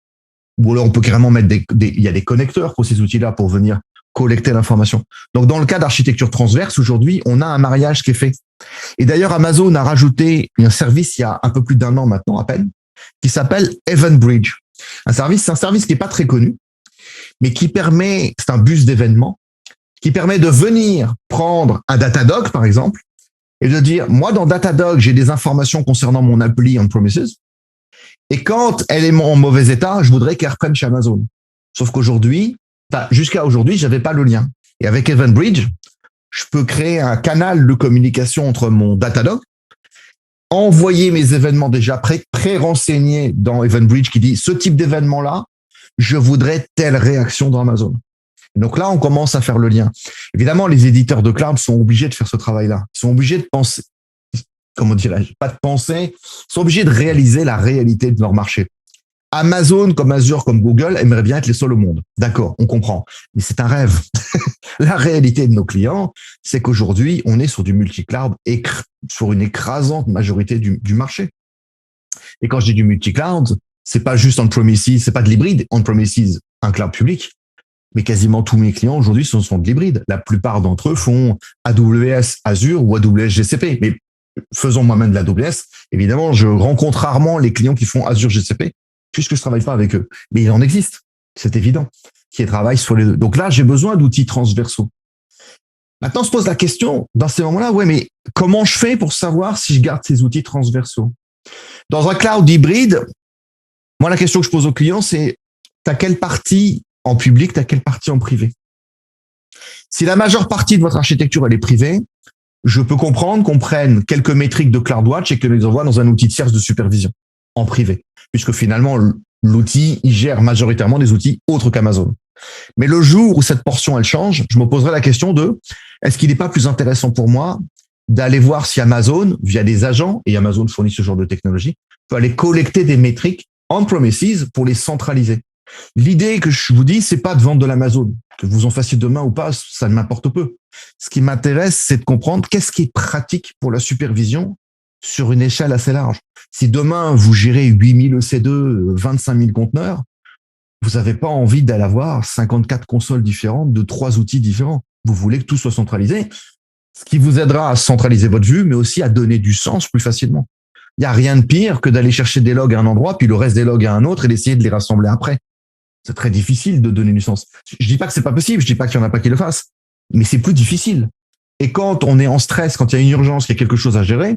Ou alors, on peut carrément mettre il y a des connecteurs pour ces outils-là pour venir collecter l'information. Donc, dans le cas d'architecture transverse, aujourd'hui, on a un mariage qui est fait. Et d'ailleurs, Amazon a rajouté un service il y a un peu plus d'1 an maintenant, à peine, qui s'appelle EventBridge. C'est un service qui n'est pas très connu, mais qui permet, c'est un bus d'événements, qui permet de venir prendre un Datadog, par exemple, et de dire, moi, dans Datadog, j'ai des informations concernant mon appli on-premises, et quand elle est en mauvais état, je voudrais qu'elle reprenne chez Amazon. Sauf qu'aujourd'hui, jusqu'à aujourd'hui, j'avais pas le lien. Et avec EventBridge, je peux créer un canal de communication entre mon Datadog, envoyer mes événements déjà pré-renseignés dans EventBridge qui dit, ce type d'événement-là, je voudrais telle réaction dans Amazon. Et donc là, on commence à faire le lien. Évidemment, les éditeurs de cloud sont obligés de faire ce travail-là. Ils sont obligés de penser, comment dirais-je, pas de penser, ils sont obligés de réaliser la réalité de leur marché. Amazon, comme Azure, comme Google, aimerait bien être les seuls au monde. D'accord, on comprend. Mais c'est un rêve. La réalité de nos clients, c'est qu'aujourd'hui, on est sur du multi-cloud et sur une écrasante majorité du marché. Et quand je dis du multi-cloud, c'est pas juste on-premises, c'est pas de l'hybride on-premises, un cloud public. Mais quasiment tous mes clients aujourd'hui sont de l'hybride. La plupart d'entre eux font AWS Azure ou AWS GCP. Mais faisons moi-même de l'AWS. Évidemment, je rencontre rarement les clients qui font Azure GCP puisque je travaille pas avec eux. Mais il en existe, c'est évident, qui travaillent sur les deux. Donc là, j'ai besoin d'outils transversaux. Maintenant, on se pose la question, dans ces moments-là, ouais, mais comment je fais pour savoir si je garde ces outils transversaux? Dans un cloud hybride, moi, la question que je pose aux clients, c'est t'as quelle partie en public, t'as quelle partie en privé? Si la majeure partie de votre architecture, elle est privée, je peux comprendre qu'on prenne quelques métriques de CloudWatch et que les envoie dans un outil tierce de supervision en privé, puisque finalement, l'outil, il gère majoritairement des outils autres qu'Amazon. Mais le jour où cette portion, elle change, je me poserai la question de, est-ce qu'il n'est pas plus intéressant pour moi d'aller voir si Amazon, via des agents, et Amazon fournit ce genre de technologie, peut aller collecter des métriques on-premises pour les centraliser. L'idée que je vous dis, c'est pas de vendre de l'Amazon. Que vous en fassiez demain ou pas, ça ne m'importe peu. Ce qui m'intéresse, c'est de comprendre qu'est-ce qui est pratique pour la supervision sur une échelle assez large. Si demain, vous gérez 8000 EC2, 25 000 conteneurs, vous n'avez pas envie d'aller avoir 54 consoles différentes de 3 outils différents. Vous voulez que tout soit centralisé, ce qui vous aidera à centraliser votre vue, mais aussi à donner du sens plus facilement. Il n'y a rien de pire que d'aller chercher des logs à un endroit, puis le reste des logs à un autre et d'essayer de les rassembler après. C'est très difficile de donner du sens. Je dis pas que c'est pas possible, je dis pas qu'il y en a pas qui le fassent, mais c'est plus difficile. Et quand on est en stress, quand il y a une urgence, qu'il y a quelque chose à gérer,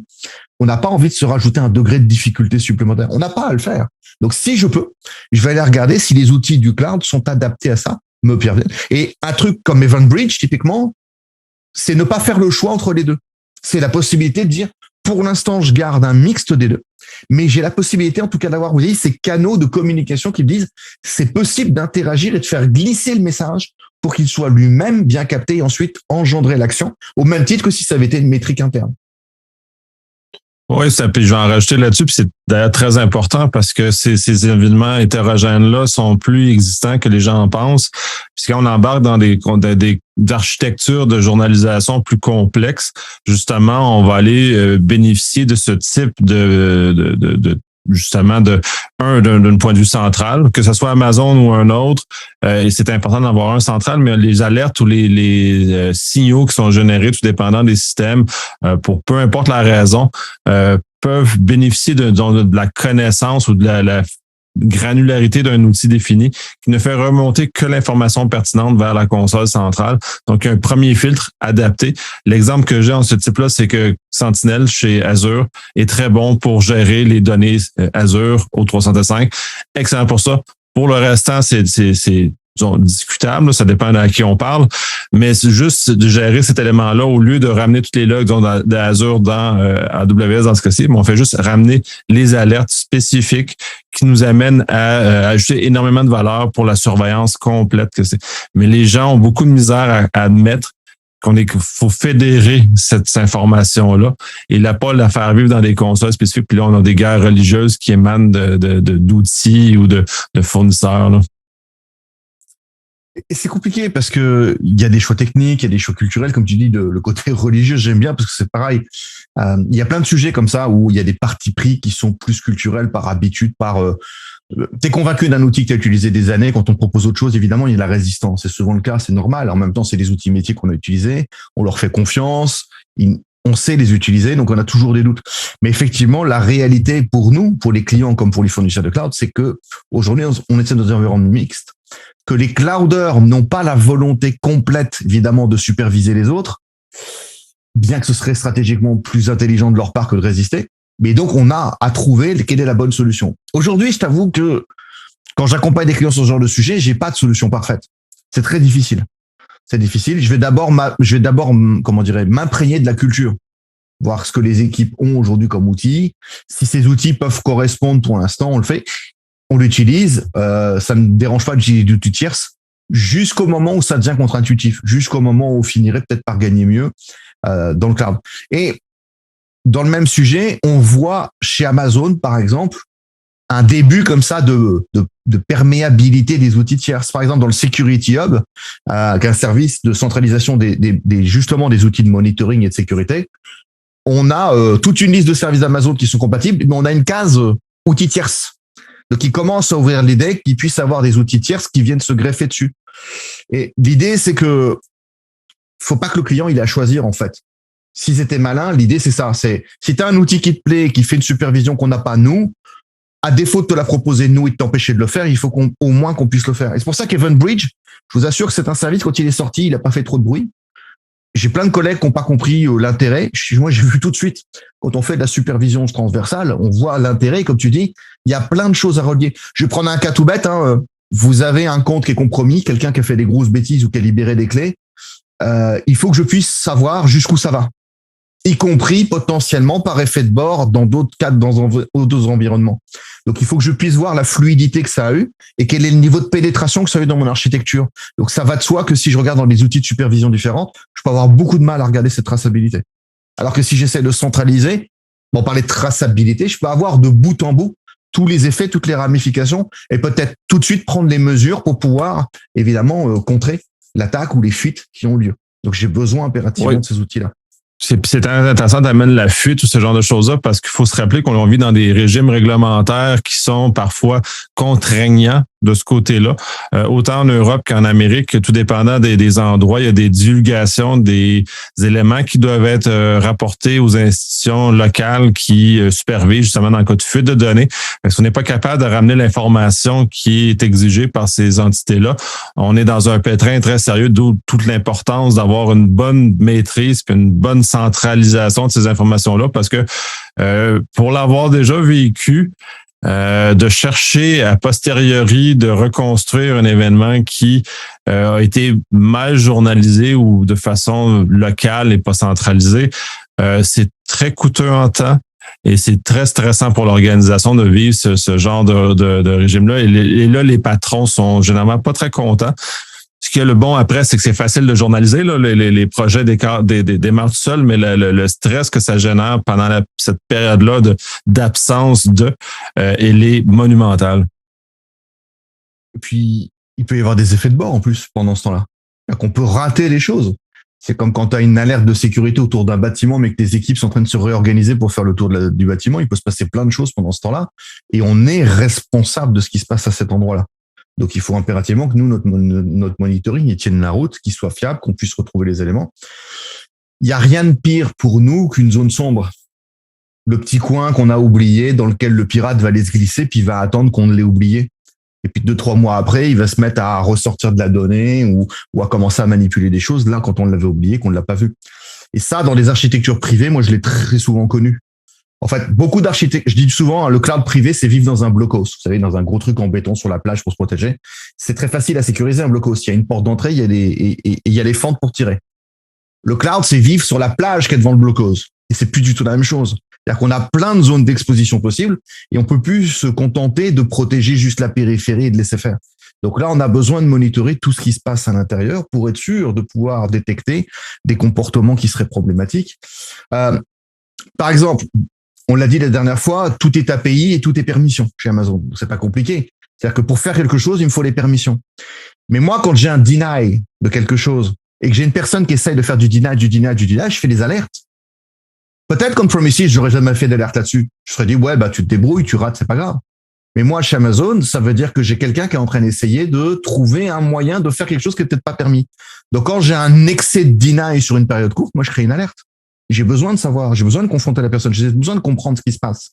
on n'a pas envie de se rajouter un degré de difficulté supplémentaire. On n'a pas à le faire. Donc, si je peux, je vais aller regarder si les outils du cloud sont adaptés à ça, me permettent. Et un truc comme EventBridge, typiquement, c'est ne pas faire le choix entre les deux. C'est la possibilité de dire, pour l'instant, je garde un mixte des deux, mais j'ai la possibilité, en tout cas, d'avoir, vous voyez, ces canaux de communication qui me disent, c'est possible d'interagir et de faire glisser le message pour qu'il soit lui-même bien capté et ensuite engendrer l'action, au même titre que si ça avait été une métrique interne. Oui, puis je vais en rajouter là-dessus, puis c'est d'ailleurs très important parce que ces événements hétérogènes-là sont plus existants que les gens en pensent. Puis quand on embarque dans des architectures de journalisation plus complexes, justement, on va aller bénéficier de ce type justement d'un point de vue central, que ce soit Amazon ou un autre, et c'est important d'avoir un central, mais les alertes ou les signaux qui sont générés, tout dépendant des systèmes, pour peu importe la raison, peuvent bénéficier de la connaissance ou de la granularité d'un outil défini qui ne fait remonter que l'information pertinente vers la console centrale. Donc, un premier filtre adapté. L'exemple que j'ai en ce type-là, c'est que Sentinel chez Azure est très bon pour gérer les données Azure au 365. Excellent pour ça. Pour le restant, c'est disons, discutable, ça dépend à qui on parle, mais c'est juste de gérer cet élément-là au lieu de ramener toutes les logs d'Azure dans AWS dans ce cas-ci, mais on fait juste ramener les alertes spécifiques qui nous amènent à ajouter énormément de valeur pour la surveillance complète que c'est. Mais les gens ont beaucoup de misère à admettre faut fédérer cette information-là et pas la faire vivre dans des consoles spécifiques. Puis là, on a des guerres religieuses qui émanent d'outils ou de fournisseurs, là. Et c'est compliqué parce que il y a des choix techniques, il y a des choix culturels, comme tu dis, le côté religieux, j'aime bien parce que c'est pareil. Il y a plein de sujets comme ça où il y a des partis pris qui sont plus culturels par habitude, t'es convaincu d'un outil que tu as utilisé des années, quand on propose autre chose, évidemment, il y a de la résistance. C'est souvent le cas, c'est normal. En même temps, c'est des outils métiers qu'on a utilisés, on leur fait confiance, on sait les utiliser, donc on a toujours des doutes. Mais effectivement, la réalité pour nous, pour les clients comme pour les fournisseurs de cloud, c'est que aujourd'hui, on essaie dans un environnement mixte, que les clouders n'ont pas la volonté complète, évidemment, de superviser les autres, bien que ce serait stratégiquement plus intelligent de leur part que de résister. Mais donc, on a à trouver quelle est la bonne solution. Aujourd'hui, je t'avoue que quand j'accompagne des clients sur ce genre de sujet, j'ai pas de solution parfaite. C'est très difficile. C'est difficile. Je vais d'abord, comment dirais, m'imprégner de la culture, voir ce que les équipes ont aujourd'hui comme outils. Si ces outils peuvent correspondre pour l'instant, on le fait. On l'utilise, ça ne dérange pas d'utiliser d'outils tierces jusqu'au moment où ça devient contre-intuitif, jusqu'au moment où on finirait peut-être par gagner mieux dans le cloud. Et dans le même sujet, on voit chez Amazon, par exemple, un début comme ça de perméabilité des outils tierces. Par exemple, dans le Security Hub, qui est un service de centralisation justement des outils de monitoring et de sécurité, on a toute une liste de services Amazon qui sont compatibles, mais on a une case outils tierces. Donc, ils commencent à ouvrir l'idée qu'ils puissent avoir des outils tierces qui viennent se greffer dessus. Et l'idée, c'est que faut pas que le client il ait à choisir, en fait. Si c'était malin, l'idée, c'est ça. C'est si tu as un outil qui te plaît, qui fait une supervision qu'on n'a pas nous, à défaut de te la proposer nous et de t'empêcher de le faire, il faut au moins qu'on puisse le faire. Et c'est pour ça qu'EventBridge, je vous assure que c'est un service, quand il est sorti, il n'a pas fait trop de bruit. J'ai plein de collègues qui n'ont pas compris l'intérêt. Moi, j'ai vu tout de suite, quand on fait de la supervision transversale, on voit l'intérêt. Comme tu dis, il y a plein de choses à relier. Je vais prendre un cas tout bête. Vous avez un compte qui est compromis, quelqu'un qui a fait des grosses bêtises ou qui a libéré des clés. Il faut que je puisse savoir jusqu'où ça va, y compris potentiellement par effet de bord dans d'autres cadres, dans d'autres environnements. Donc, il faut que je puisse voir la fluidité que ça a eu et quel est le niveau de pénétration que ça a eu dans mon architecture. Donc, ça va de soi que si je regarde dans des outils de supervision différents, je peux avoir beaucoup de mal à regarder cette traçabilité. Alors que si j'essaie de centraliser, on parlait de traçabilité, je peux avoir de bout en bout tous les effets, toutes les ramifications et peut-être tout de suite prendre les mesures pour pouvoir, évidemment, contrer l'attaque ou les fuites qui ont lieu. Donc, j'ai besoin impérativement de ces outils-là. C'est très intéressant d'amener la fuite ou ce genre de choses-là parce qu'il faut se rappeler qu'on vit dans des régimes réglementaires qui sont parfois contraignants de ce côté-là. Autant en Europe qu'en Amérique, tout dépendant des endroits, il y a des divulgations, des éléments qui doivent être rapportés aux institutions locales qui supervisent justement dans le cas de fuite de données. Parce qu'on n'est pas capable de ramener l'information qui est exigée par ces entités-là. On est dans un pétrin très sérieux, d'où toute l'importance d'avoir une bonne maîtrise puis une bonne centralisation de ces informations-là parce que pour l'avoir déjà vécu, de chercher a posteriori de reconstruire un événement qui a été mal journalisé ou de façon locale et pas centralisée, c'est très coûteux en temps et c'est très stressant pour l'organisation de vivre ce genre de régime-là. Et là, les patrons sont généralement pas très contents. Ce qui est le bon après, c'est que c'est facile de journaliser. Là, les projets démarrent tout seuls, mais le stress que ça génère pendant cette période-là d'absence elle est monumentale. Et puis, il peut y avoir des effets de bord en plus pendant ce temps-là. C'est-à-dire qu'on peut rater les choses. C'est comme quand tu as une alerte de sécurité autour d'un bâtiment, mais que tes équipes sont en train de se réorganiser pour faire le tour du bâtiment. Il peut se passer plein de choses pendant ce temps-là. Et on est responsable de ce qui se passe à cet endroit-là. Donc, il faut impérativement que nous, notre monitoring, il tienne la route, qu'il soit fiable, qu'on puisse retrouver les éléments. Il n'y a rien de pire pour nous qu'une zone sombre. Le petit coin qu'on a oublié, dans lequel le pirate va aller se glisser, puis il va attendre qu'on l'ait oublié. Et puis 2-3 mois après, il va se mettre à ressortir de la donnée ou à commencer à manipuler des choses, là, quand on l'avait oublié, qu'on ne l'a pas vu. Et ça, dans les architectures privées, moi, je l'ai très souvent connu. En fait, beaucoup d'architectes, je dis souvent, le cloud privé, c'est vivre dans un blockhouse. Vous savez, dans un gros truc en béton sur la plage pour se protéger. C'est très facile à sécuriser un blockhouse. Il y a une porte d'entrée, il y a les fentes pour tirer. Le cloud, c'est vivre sur la plage qui est devant le blockhouse. Et c'est plus du tout la même chose. C'est-à-dire qu'on a plein de zones d'exposition possibles et on peut plus se contenter de protéger juste la périphérie et de laisser faire. Donc là, on a besoin de monitorer tout ce qui se passe à l'intérieur pour être sûr de pouvoir détecter des comportements qui seraient problématiques. Par exemple, on l'a dit la dernière fois, tout est API et tout est permission chez Amazon. C'est pas compliqué. C'est-à-dire que pour faire quelque chose, il me faut les permissions. Mais moi, quand j'ai un deny de quelque chose et que j'ai une personne qui essaye de faire du deny, je fais des alertes. Peut-être comme Promises, j'aurais jamais fait d'alerte là-dessus. Je serais dit, ouais, bah, tu te débrouilles, tu rates, c'est pas grave. Mais moi, chez Amazon, ça veut dire que j'ai quelqu'un qui est en train d'essayer de trouver un moyen de faire quelque chose qui est peut-être pas permis. Donc, quand j'ai un excès de deny sur une période courte, moi, je crée une alerte. J'ai besoin de savoir, j'ai besoin de confronter la personne, j'ai besoin de comprendre ce qui se passe.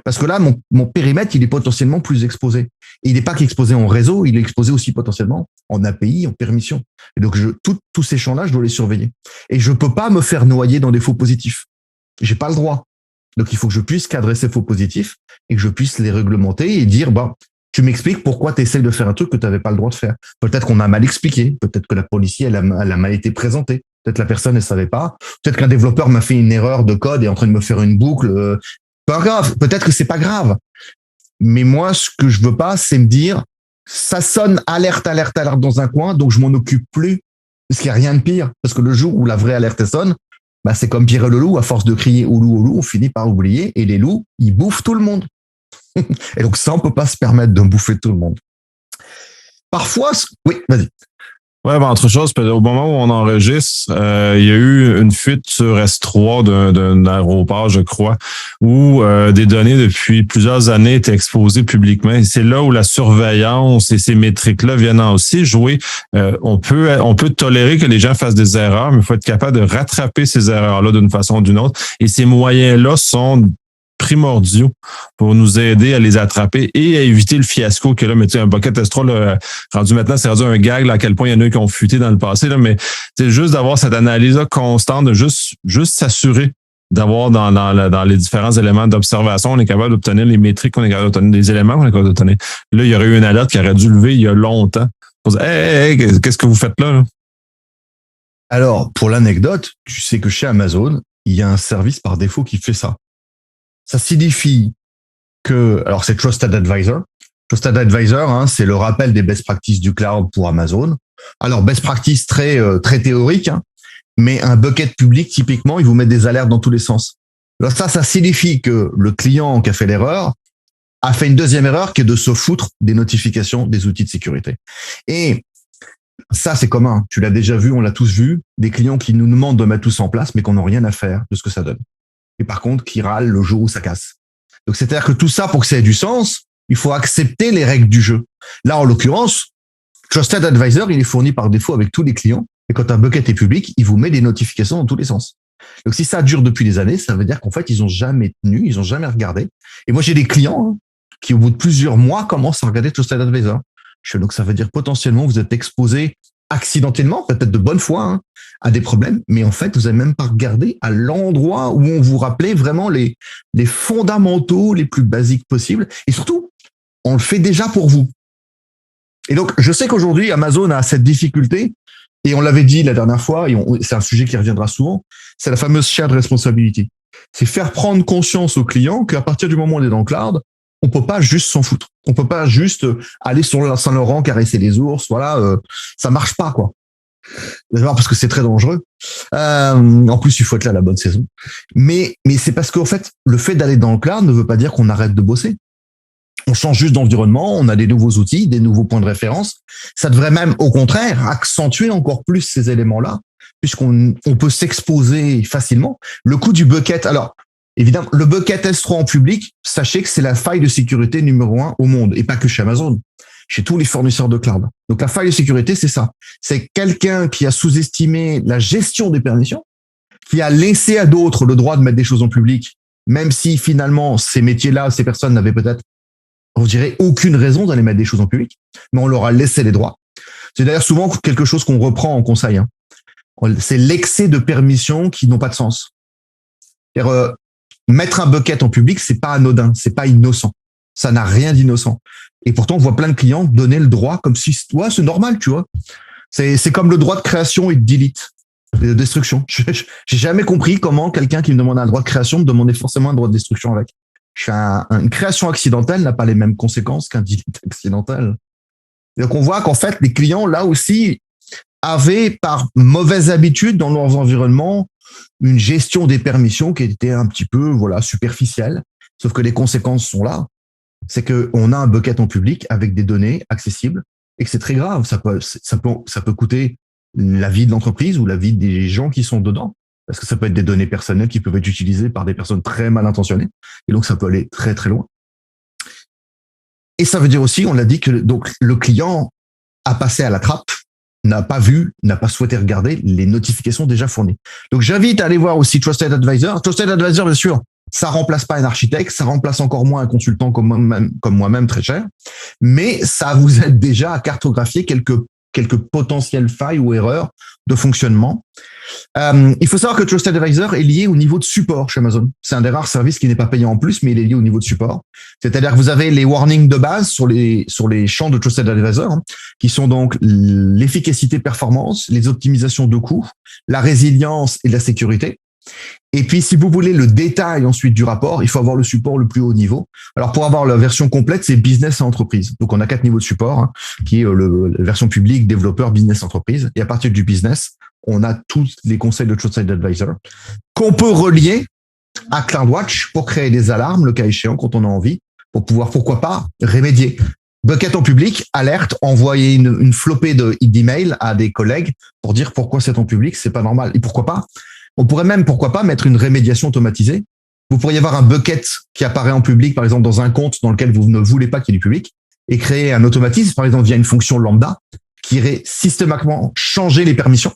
Parce que là, mon périmètre, il est potentiellement plus exposé. Et il n'est pas qu'exposé en réseau, il est exposé aussi potentiellement en API, en permission. Et donc, tous ces champs-là, je dois les surveiller. Et je peux pas me faire noyer dans des faux positifs. J'ai pas le droit. Donc, il faut que je puisse cadrer ces faux positifs et que je puisse les réglementer et dire, bah, tu m'expliques pourquoi tu essayes de faire un truc que tu n'avais pas le droit de faire. Peut-être qu'on a mal expliqué. Peut-être que la police, elle a mal été présentée. Peut-être la personne ne savait pas. Peut-être qu'un développeur m'a fait une erreur de code et est en train de me faire une boucle. Pas grave. Peut-être que c'est pas grave. Mais moi, ce que je veux pas, c'est me dire, ça sonne alerte dans un coin, donc je m'en occupe plus. Parce qu'il n'y a rien de pire. Parce que le jour où la vraie alerte sonne, bah, c'est comme Pierre et le loup. À force de crier au loup, on finit par oublier. Et les loups, ils bouffent tout le monde. Et donc ça, on peut pas se permettre de bouffer tout le monde. Parfois, oui, vas-y. Ouais, ben, autre chose, au moment où on enregistre, il y a eu une fuite sur S3 d'un aéroport, je crois, où des données depuis plusieurs années étaient exposées publiquement. Et c'est là où la surveillance et ces métriques-là viennent aussi jouer. On peut tolérer que les gens fassent des erreurs, mais il faut être capable de rattraper ces erreurs-là d'une façon ou d'une autre. Et ces moyens-là sont primordiaux pour nous aider à les attraper et à éviter le fiasco que là, mais tu sais, un bucket S3, là, rendu maintenant, c'est rendu un gag, là, à quel point il y en a eu qui ont fuité dans le passé, là, mais c'est juste d'avoir cette analyse-là constante, de juste s'assurer d'avoir dans les différents éléments d'observation, on est capable d'obtenir les métriques, on est capable d'obtenir des éléments qu'on est capable d'obtenir. Là, il y aurait eu une alerte qui aurait dû lever il y a longtemps. Pour dire, hey, qu'est-ce que vous faites là? Alors, pour l'anecdote, tu sais que chez Amazon, il y a un service par défaut qui fait ça. Ça signifie que, alors c'est Trusted Advisor. Trusted Advisor, hein, c'est le rappel des best practices du cloud pour Amazon. Alors, best practice très théorique, hein, mais un bucket public, typiquement, il vous met des alertes dans tous les sens. Alors ça signifie que le client qui a fait l'erreur a fait une deuxième erreur qui est de se foutre des notifications des outils de sécurité. Et ça, c'est commun. Tu l'as déjà vu, on l'a tous vu. Des clients qui nous demandent de mettre tout ça en place, mais qu'on n'a rien à faire de ce que ça donne. Et par contre, qui râlent le jour où ça casse. Donc, c'est-à-dire que tout ça, pour que ça ait du sens, il faut accepter les règles du jeu. Là, en l'occurrence, Trusted Advisor, il est fourni par défaut avec tous les clients. Et quand un bucket est public, il vous met des notifications dans tous les sens. Donc, si ça dure depuis des années, ça veut dire qu'en fait, ils ont jamais tenu, ils ont jamais regardé. Et moi, j'ai des clients qui, au bout de plusieurs mois, commencent à regarder Trusted Advisor. Donc, ça veut dire potentiellement, vous êtes exposé accidentellement, peut-être de bonne foi, hein, à des problèmes, mais en fait, vous n'avez même pas regardé à l'endroit où on vous rappelait vraiment les fondamentaux les plus basiques possibles. Et surtout, on le fait déjà pour vous. Et donc, je sais qu'aujourd'hui, Amazon a cette difficulté, et on l'avait dit la dernière fois, et c'est un sujet qui reviendra souvent, c'est la fameuse shared responsibility. C'est faire prendre conscience aux clients qu'à partir du moment où on est dans le cloud, on peut pas juste s'en foutre. On peut pas juste aller sur le Saint-Laurent, caresser les ours, voilà, ça marche pas, quoi. D'abord parce que c'est très dangereux. En plus, il faut être là à la bonne saison. Mais c'est parce qu'en fait, le fait d'aller dans le cloud ne veut pas dire qu'on arrête de bosser. On change juste d'environnement, on a des nouveaux outils, des nouveaux points de référence. Ça devrait même, au contraire, accentuer encore plus ces éléments-là, puisqu'on peut s'exposer facilement. Le coût du bucket, alors, évidemment, le bucket S3 en public, sachez que c'est la faille de sécurité numéro 1 au monde, et pas que chez Amazon, chez tous les fournisseurs de cloud. Donc la faille de sécurité, c'est ça. C'est quelqu'un qui a sous-estimé la gestion des permissions, qui a laissé à d'autres le droit de mettre des choses en public, même si finalement ces métiers-là, ces personnes n'avaient peut-être, on dirait, aucune raison d'aller mettre des choses en public, mais on leur a laissé les droits. C'est d'ailleurs souvent quelque chose qu'on reprend en conseil. Hein. C'est l'excès de permissions qui n'ont pas de sens. C'est-à-dire, mettre un bucket en public, c'est pas anodin, c'est pas innocent. Ça n'a rien d'innocent. Et pourtant, on voit plein de clients donner le droit comme si, ouais, c'est normal, tu vois. C'est comme le droit de création et de delete. de destruction. J'ai jamais compris comment quelqu'un qui me demande un droit de création me demandait forcément un droit de destruction avec. Une création accidentelle n'a pas les mêmes conséquences qu'un delete accidentel. Donc on voit qu'en fait, les clients, là aussi, avaient par mauvaise habitude dans leurs environnements une gestion des permissions qui était un petit peu superficielle. Sauf que les conséquences sont là. C'est qu'on a un bucket en public avec des données accessibles et que c'est très grave. Ça peut coûter la vie de l'entreprise ou la vie des gens qui sont dedans. Parce que ça peut être des données personnelles qui peuvent être utilisées par des personnes très mal intentionnées. Et donc, ça peut aller très, très loin. Et ça veut dire aussi, on l'a dit, que donc le client a passé à la trappe, n'a pas souhaité regarder les notifications déjà fournies. Donc, j'invite à aller voir aussi Trusted Advisor. Trusted Advisor, bien sûr, ça remplace pas un architecte, ça remplace encore moins un consultant comme moi-même très cher, mais ça vous aide déjà à cartographier quelques potentielles failles ou erreurs de fonctionnement. Il faut savoir que Trusted Advisor est lié au niveau de support chez Amazon. C'est un des rares services qui n'est pas payant en plus, mais il est lié au niveau de support. C'est-à-dire que vous avez les warnings de base sur les champs de Trusted Advisor, qui sont donc l'efficacité performance, les optimisations de coûts, la résilience et la sécurité. Et puis, si vous voulez le détail ensuite du rapport, il faut avoir le support le plus haut niveau. Alors, pour avoir la version complète, c'est business et entreprise. Donc, on a 4 niveaux de support, qui est la version publique, développeur, business, entreprise. Et à partir du business, on a tous les conseils de Trusted Advisor qu'on peut relier à CloudWatch pour créer des alarmes, le cas échéant, quand on a envie, pour pouvoir, pourquoi pas, remédier. Bucket en public, alerte, envoyer une flopée d'emails à des collègues pour dire pourquoi c'est en public, c'est pas normal. Et pourquoi pas? On pourrait même, pourquoi pas, mettre une rémédiation automatisée. Vous pourriez avoir un bucket qui apparaît en public, par exemple, dans un compte dans lequel vous ne voulez pas qu'il y ait du public, et créer un automatisme, par exemple, via une fonction lambda, qui irait systématiquement changer les permissions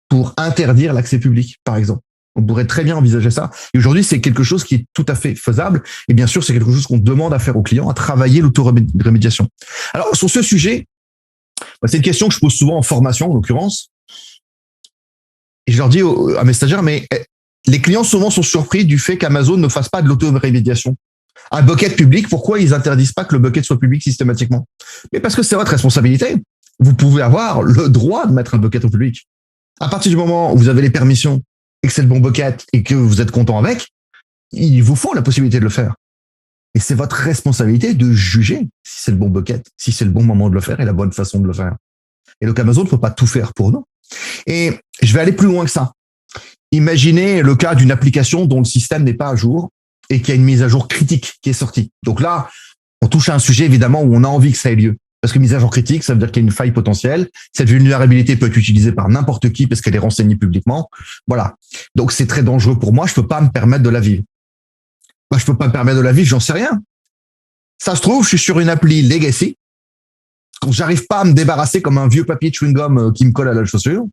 pour interdire l'accès public, par exemple. On pourrait très bien envisager ça. Et aujourd'hui, c'est quelque chose qui est tout à fait faisable. Et bien sûr, c'est quelque chose qu'on demande à faire aux clients, à travailler l'auto-rémédiation. Alors, sur ce sujet, c'est une question que je pose souvent en formation, en l'occurrence. Et je leur dis à mes stagiaires, mais les clients souvent sont surpris du fait qu'Amazon ne fasse pas de l'auto-rémédiation. Un bucket public, pourquoi ils interdisent pas que le bucket soit public systématiquement? Mais parce que c'est votre responsabilité. Vous pouvez avoir le droit de mettre un bucket au public. À partir du moment où vous avez les permissions et que c'est le bon bucket et que vous êtes content avec, il vous faut la possibilité de le faire. Et c'est votre responsabilité de juger si c'est le bon bucket, si c'est le bon moment de le faire et la bonne façon de le faire. Et donc Amazon ne peut pas tout faire pour nous. Et je vais aller plus loin que ça. Imaginez le cas d'une application dont le système n'est pas à jour et qu'il y a une mise à jour critique qui est sortie. Donc là, on touche à un sujet évidemment où on a envie que ça ait lieu. Parce que mise à jour critique, ça veut dire qu'il y a une faille potentielle. Cette vulnérabilité peut être utilisée par n'importe qui parce qu'elle est renseignée publiquement. Voilà. Donc c'est très dangereux pour moi. Je peux pas me permettre de la vivre. Moi, je peux pas me permettre de la vivre, j'en sais rien. Ça se trouve, je suis sur une appli legacy. J'arrive pas à me débarrasser comme un vieux papier chewing-gum qui me colle à la chaussure,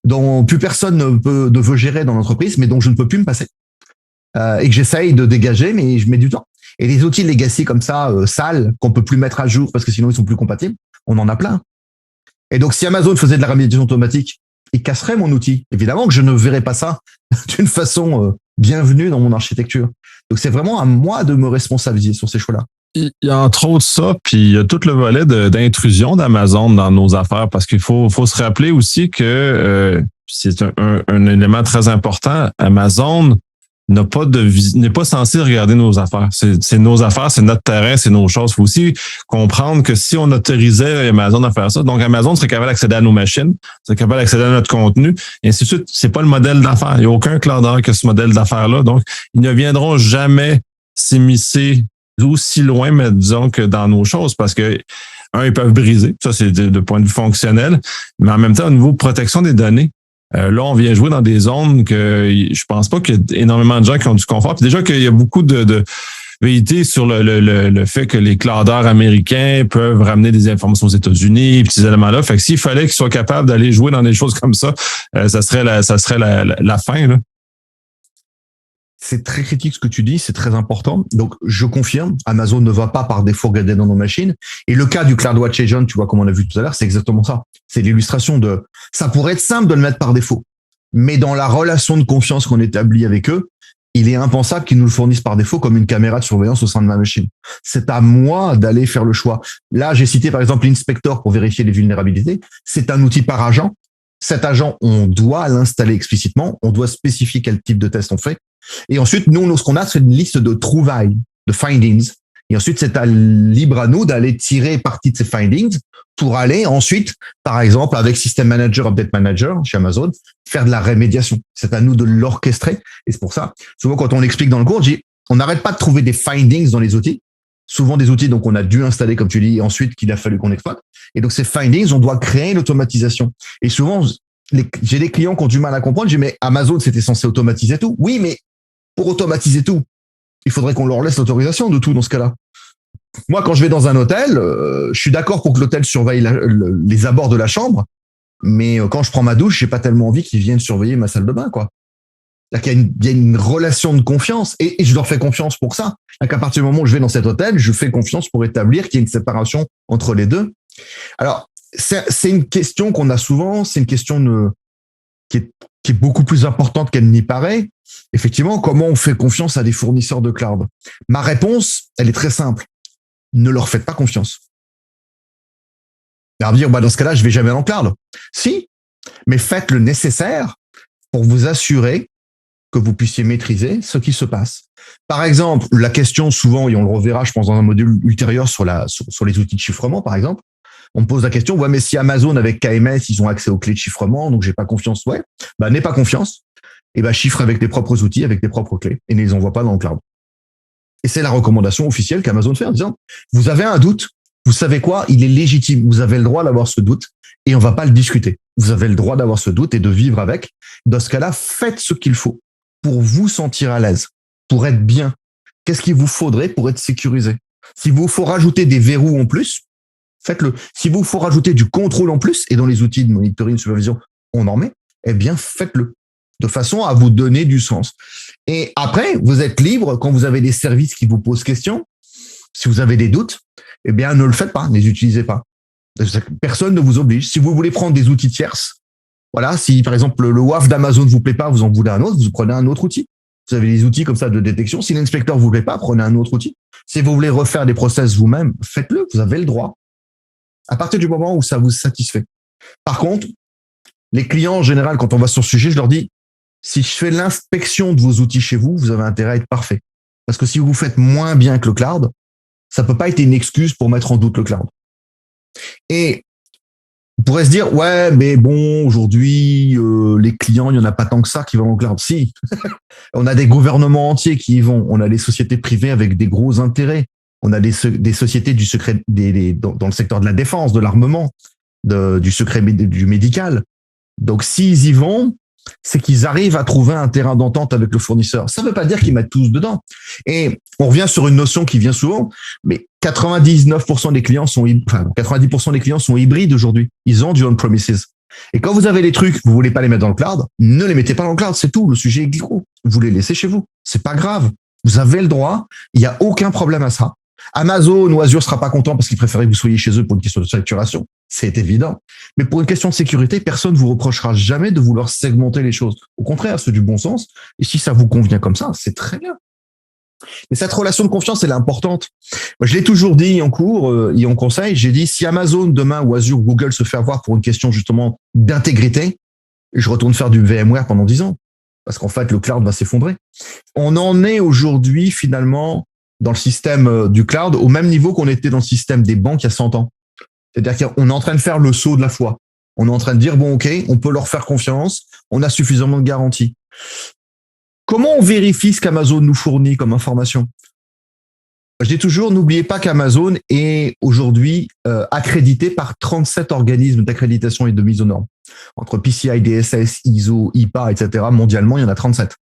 dont plus personne ne veut gérer dans l'entreprise, mais dont je ne peux plus me passer. Et que j'essaye de dégager, mais je mets du temps. Et les outils legacy comme ça, sales, qu'on peut plus mettre à jour parce que sinon ils sont plus compatibles, on en a plein. Et donc, si Amazon faisait de la rémédiation automatique, il casserait mon outil. Évidemment que je ne verrais pas ça d'une façon bienvenue dans mon architecture. Donc, c'est vraiment à moi de me responsabiliser sur ces choix-là. Il y a entre autres ça, puis il y a tout le volet d'intrusion d'Amazon dans nos affaires, parce qu'il faut se rappeler aussi que c'est un élément très important. Amazon n'est pas censé regarder nos affaires. C'est nos affaires, c'est notre terrain, c'est nos choses. Il faut aussi comprendre que si on autorisait Amazon à faire ça, donc Amazon serait capable d'accéder à nos machines, serait capable d'accéder à notre contenu, et ainsi de suite. C'est pas le modèle d'affaires. Il n'y a aucun cloudeur qui a ce modèle d'affaires-là. Donc, ils ne viendront jamais s'immiscer aussi loin, mais disons que dans nos choses, parce que, ils peuvent briser. Ça, c'est de point de vue fonctionnel. Mais en même temps, au niveau de protection des données, là, on vient jouer dans des zones que je pense pas qu'il y a énormément de gens qui ont du confort. Puis déjà qu'il y a beaucoup de vérité sur le fait que les cloudeurs américains peuvent ramener des informations aux États-Unis, puis ces éléments-là. Fait que s'il fallait qu'ils soient capables d'aller jouer dans des choses comme ça, ça serait la fin, là. C'est très critique ce que tu dis, c'est très important. Donc, je confirme, Amazon ne va pas par défaut regarder dans nos machines. Et le cas du CloudWatch Agent, tu vois, comme on a vu tout à l'heure, c'est exactement ça. C'est l'illustration de... Ça pourrait être simple de le mettre par défaut. Mais dans la relation de confiance qu'on établit avec eux, il est impensable qu'ils nous le fournissent par défaut comme une caméra de surveillance au sein de ma machine. C'est à moi d'aller faire le choix. Là, j'ai cité par exemple l'Inspector pour vérifier les vulnérabilités. C'est un outil par agent. Cet agent, on doit l'installer explicitement, on doit spécifier quel type de test on fait. Et ensuite, nous, ce qu'on a, c'est une liste de trouvailles, de findings. Et ensuite, c'est libre à nous d'aller tirer partie de ces findings pour aller ensuite, par exemple, avec System Manager, Update Manager chez Amazon, faire de la rémédiation. C'est à nous de l'orchestrer. Et c'est pour ça, souvent, quand on l'explique dans le cours, on n'arrête pas de trouver des findings dans les outils. Souvent des outils, donc on a dû installer, comme tu dis, et ensuite qu'il a fallu qu'on exploite. Et donc ces findings, on doit créer l'automatisation. Et souvent, j'ai des clients qui ont du mal à comprendre. Je dis, mais Amazon, c'était censé automatiser tout. Oui, mais pour automatiser tout, il faudrait qu'on leur laisse l'autorisation de tout dans ce cas-là. Moi, quand je vais dans un hôtel, je suis d'accord pour que l'hôtel surveille les abords de la chambre, mais quand je prends ma douche, j'ai pas tellement envie qu'ils viennent surveiller ma salle de bain, quoi. Il y a une relation de confiance et je leur fais confiance pour ça. À partir du moment où je vais dans cet hôtel, je fais confiance pour établir qu'il y a une séparation entre les deux. Alors, c'est une question qu'on a souvent, c'est une question qui est beaucoup plus importante qu'elle n'y paraît. Effectivement, comment on fait confiance à des fournisseurs de cloud? Ma réponse, elle est très simple. Ne leur faites pas confiance. Alors dire, dans ce cas-là, je vais jamais dans le cloud. Si, mais faites le nécessaire pour vous assurer que vous puissiez maîtriser ce qui se passe. Par exemple, la question souvent, et on le reverra, je pense, dans un module ultérieur sur les outils de chiffrement, par exemple, on me pose la question, ouais, mais si Amazon avec KMS, ils ont accès aux clés de chiffrement, donc j'ai pas confiance, ouais, n'aie pas confiance, et chiffre avec tes propres outils, avec tes propres clés, et ne les envoie pas dans le cloud. Et c'est la recommandation officielle qu'Amazon fait en disant, vous avez un doute, vous savez quoi, il est légitime, vous avez le droit d'avoir ce doute, et on va pas le discuter. Vous avez le droit d'avoir ce doute et de vivre avec. Dans ce cas-là, faites ce qu'il faut pour vous sentir à l'aise, pour être bien. Qu'est-ce qu'il vous faudrait pour être sécurisé? S'il vous faut rajouter des verrous en plus, faites-le. S'il vous faut rajouter du contrôle en plus, et dans les outils de monitoring, de supervision, on en met, eh bien, faites-le. De façon à vous donner du sens. Et après, vous êtes libre quand vous avez des services qui vous posent question. Si vous avez des doutes, eh bien, ne le faites pas, ne les utilisez pas. Personne ne vous oblige. Si vous voulez prendre des outils tierces, voilà, si par exemple le WAF d'Amazon ne vous plaît pas, vous en voulez un autre, vous prenez un autre outil. Vous avez des outils comme ça de détection. Si l'inspecteur vous plaît pas, prenez un autre outil. Si vous voulez refaire des process vous-même, faites-le. Vous avez le droit. À partir du moment où ça vous satisfait. Par contre, les clients en général, quand on va sur ce sujet, je leur dis, si je fais l'inspection de vos outils chez vous, vous avez intérêt à être parfait. Parce que si vous faites moins bien que le cloud, ça peut pas être une excuse pour mettre en doute le cloud. Et on pourrait se dire, ouais, mais bon, aujourd'hui, les clients, il n'y en a pas tant que ça qui vont au cloud. Si, on a des gouvernements entiers qui y vont. On a des sociétés privées avec des gros intérêts. On a des sociétés du secret, dans le secteur de la défense, de l'armement, du secret du médical. Donc, s'ils y vont, c'est qu'ils arrivent à trouver un terrain d'entente avec le fournisseur. Ça ne veut pas dire qu'ils mettent tous dedans. Et on revient sur une notion qui vient souvent, mais 99% des clients sont, 90% des clients sont hybrides aujourd'hui. Ils ont du on-premises. Et quand vous avez des trucs, vous voulez pas les mettre dans le cloud, ne les mettez pas dans le cloud, c'est tout. Le sujet est gros. Vous les laissez chez vous. C'est pas grave. Vous avez le droit. Il n'y a aucun problème à ça. Amazon ou Azure sera pas content parce qu'ils préféraient que vous soyez chez eux pour une question de saturation. C'est évident. Mais pour une question de sécurité, personne ne vous reprochera jamais de vouloir segmenter les choses. Au contraire, c'est du bon sens. Et si ça vous convient comme ça, c'est très bien. Mais cette relation de confiance, elle est importante. Moi, je l'ai toujours dit en cours et en conseil. J'ai dit, si Amazon demain ou Azure, Google se fait avoir pour une question justement d'intégrité, je retourne faire du VMware pendant 10 ans. Parce qu'en fait, le cloud va s'effondrer. On en est aujourd'hui finalement dans le système du cloud au même niveau qu'on était dans le système des banques il y a 100 ans. C'est-à-dire qu'on est en train de faire le saut de la foi. On est en train de dire, bon, ok, on peut leur faire confiance, on a suffisamment de garanties. Comment on vérifie ce qu'Amazon nous fournit comme information? Je dis toujours, n'oubliez pas qu'Amazon est aujourd'hui accrédité par 37 organismes d'accréditation et de mise aux normes. Entre PCI DSS, ISO, IPA, etc., mondialement, il y en a 37.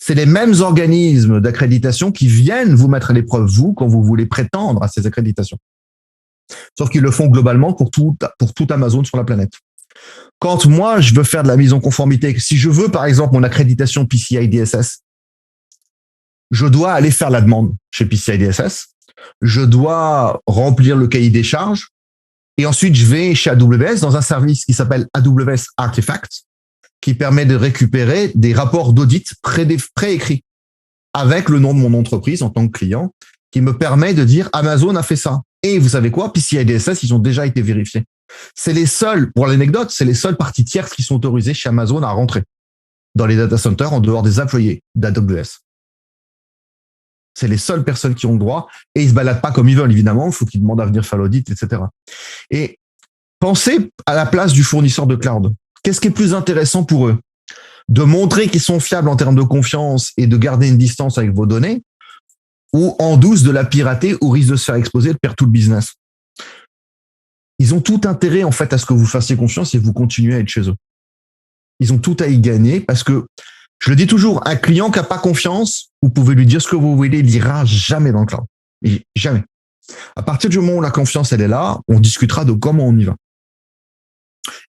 C'est les mêmes organismes d'accréditation qui viennent vous mettre à l'épreuve, vous, quand vous voulez prétendre à ces accréditations. Sauf qu'ils le font globalement pour tout Amazon sur la planète. Quand moi, je veux faire de la mise en conformité, si je veux, par exemple, mon accréditation PCI DSS, je dois aller faire la demande chez PCI DSS, je dois remplir le cahier des charges, et ensuite, je vais chez AWS dans un service qui s'appelle AWS Artifact, qui permet de récupérer des rapports d'audit préécrits avec le nom de mon entreprise en tant que client, qui me permet de dire Amazon a fait ça. Et vous savez quoi? PCI DSS, ils ont déjà été vérifiés. C'est les seuls, pour l'anecdote, c'est les seules parties tierces qui sont autorisées chez Amazon à rentrer dans les data centers en dehors des employés d'AWS. C'est les seules personnes qui ont le droit et ils se baladent pas comme ils veulent, évidemment. Il faut qu'ils demandent à venir faire l'audit, etc. Et pensez à la place du fournisseur de cloud. Qu'est-ce qui est plus intéressant pour eux? De montrer qu'ils sont fiables en termes de confiance et de garder une distance avec vos données, ou en douce de la pirater au risque de se faire exposer et de perdre tout le business. Ils ont tout intérêt, en fait, à ce que vous fassiez confiance et vous continuez à être chez eux. Ils ont tout à y gagner parce que, je le dis toujours, un client qui n'a pas confiance, vous pouvez lui dire ce que vous voulez, il n'ira jamais dans le cloud. Jamais. À partir du moment où la confiance, elle est là, on discutera de comment on y va.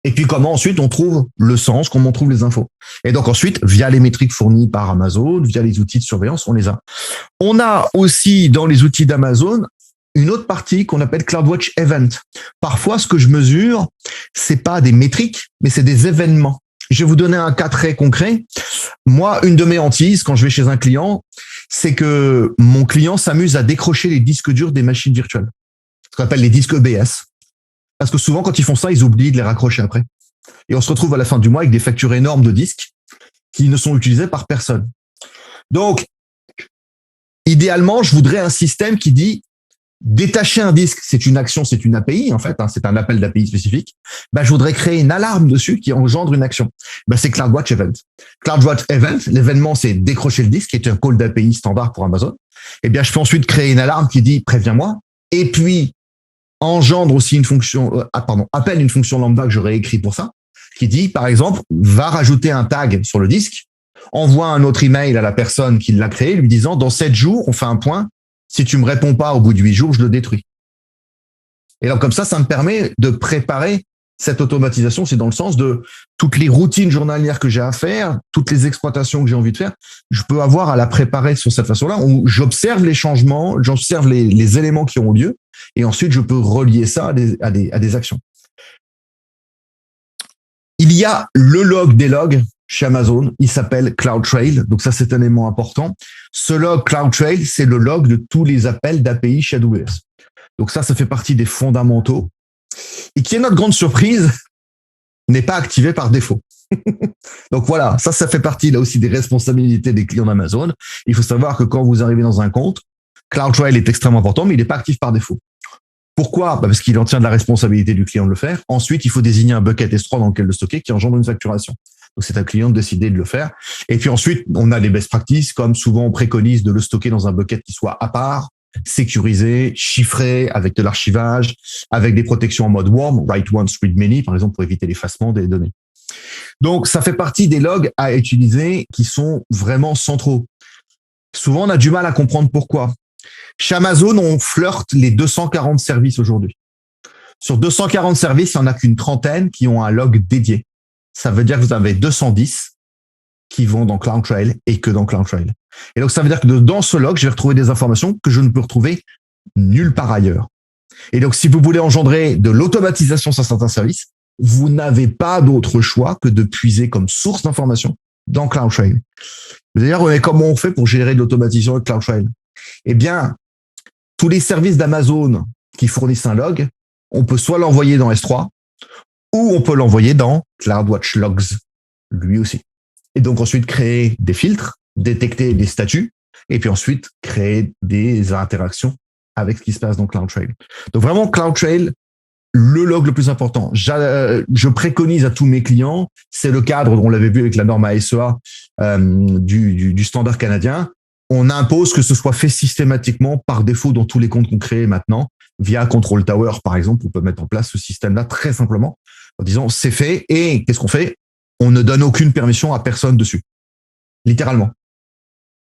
Et puis comment ensuite on trouve le sens, comment on trouve les infos. Et donc ensuite, via les métriques fournies par Amazon, via les outils de surveillance, on les a. On a aussi dans les outils d'Amazon une autre partie qu'on appelle CloudWatch Event. Parfois, ce que je mesure, c'est pas des métriques, mais c'est des événements. Je vais vous donner un cas très concret. Moi, une de mes hantises, quand je vais chez un client, c'est que mon client s'amuse à décrocher les disques durs des machines virtuelles. Ce qu'on appelle les disques EBS. Parce que souvent, quand ils font ça, ils oublient de les raccrocher après. Et on se retrouve à la fin du mois avec des factures énormes de disques qui ne sont utilisés par personne. Donc, idéalement, je voudrais un système qui dit détacher un disque, c'est une action, c'est une API, en fait, c'est un appel d'API spécifique. Je voudrais créer une alarme dessus qui engendre une action. C'est CloudWatch Event. CloudWatch Event, l'événement, c'est décrocher le disque, qui est un call d'API standard pour Amazon. Je peux ensuite créer une alarme qui dit préviens-moi. Et puis, engendre aussi une fonction, appelle une fonction lambda que j'aurais écrit pour ça, qui dit, par exemple, va rajouter un tag sur le disque, envoie un autre email à la personne qui l'a créé, lui disant, dans 7 jours, on fait un point. Si tu me réponds pas au bout de 8 jours, je le détruis. Et donc, comme ça me permet de préparer cette automatisation. C'est dans le sens de toutes les routines journalières que j'ai à faire, toutes les exploitations que j'ai envie de faire. Je peux avoir à la préparer sur cette façon-là où j'observe les changements, j'observe les éléments qui ont lieu et ensuite je peux relier ça à des actions. Il y a le log des logs chez Amazon, il s'appelle CloudTrail, donc ça c'est un élément important. Ce log CloudTrail, c'est le log de tous les appels d'API chez AWS. Donc ça fait partie des fondamentaux et qui est notre grande surprise, n'est pas activé par défaut. Donc voilà, ça fait partie là aussi des responsabilités des clients d'Amazon. Il faut savoir que quand vous arrivez dans un compte, CloudTrail est extrêmement important, mais il n'est pas actif par défaut. Pourquoi? Parce qu'il en tient de la responsabilité du client de le faire. Ensuite, il faut désigner un bucket S3 dans lequel le stocker qui engendre une facturation. Donc, c'est à un client de décider de le faire. Et puis ensuite, on a les best practices, comme souvent on préconise de le stocker dans un bucket qui soit à part, sécurisé, chiffré, avec de l'archivage, avec des protections en mode warm, write once, read many, par exemple, pour éviter l'effacement des données. Donc, ça fait partie des logs à utiliser qui sont vraiment centraux. Souvent, on a du mal à comprendre pourquoi. Chez Amazon, on flirte les 240 services aujourd'hui. Sur 240 services, il n'y en a qu'une trentaine qui ont un log dédié. Ça veut dire que vous avez 210 qui vont dans CloudTrail et que dans CloudTrail. Et donc, ça veut dire que dans ce log, je vais retrouver des informations que je ne peux retrouver nulle part ailleurs. Et donc, si vous voulez engendrer de l'automatisation sur certains services, vous n'avez pas d'autre choix que de puiser comme source d'information dans CloudTrail. D'ailleurs, comment on fait pour gérer de l'automatisation avec CloudTrail? Eh bien, tous les services d'Amazon qui fournissent un log, on peut soit l'envoyer dans S3 ou on peut l'envoyer dans CloudWatch Logs, lui aussi. Et donc ensuite créer des filtres, détecter des statuts et puis ensuite créer des interactions avec ce qui se passe dans CloudTrail. Donc vraiment CloudTrail, le log le plus important. Je préconise à tous mes clients, c'est le cadre, on l'avait vu avec la norme ASEA du standard canadien. On impose que ce soit fait systématiquement par défaut dans tous les comptes qu'on crée maintenant. Via Control Tower, par exemple, on peut mettre en place ce système-là très simplement en disant c'est fait et qu'est-ce qu'on fait? On ne donne aucune permission à personne dessus. Littéralement.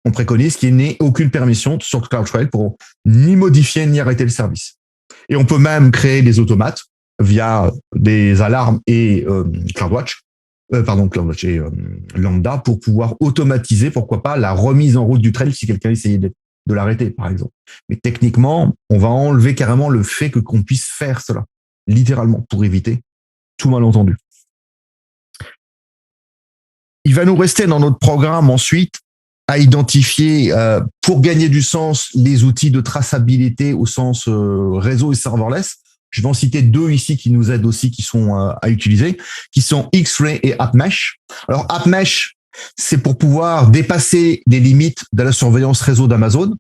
On préconise qu'il n'y ait aucune permission sur CloudTrail pour ni modifier ni arrêter le service. Et on peut même créer des automates via des alarmes et CloudWatch et Lambda pour pouvoir automatiser, pourquoi pas, la remise en route du trail si quelqu'un essayait de l'arrêter, par exemple. Mais techniquement, on va enlever carrément le fait qu'on puisse faire cela, littéralement, pour éviter tout malentendu. Il va nous rester dans notre programme ensuite à identifier, pour gagner du sens, les outils de traçabilité au sens réseau et serverless. Je vais en citer deux ici qui nous aident aussi, qui sont à utiliser, qui sont X-Ray et AppMesh. Alors AppMesh, c'est pour pouvoir dépasser les limites de la surveillance réseau d'Amazon.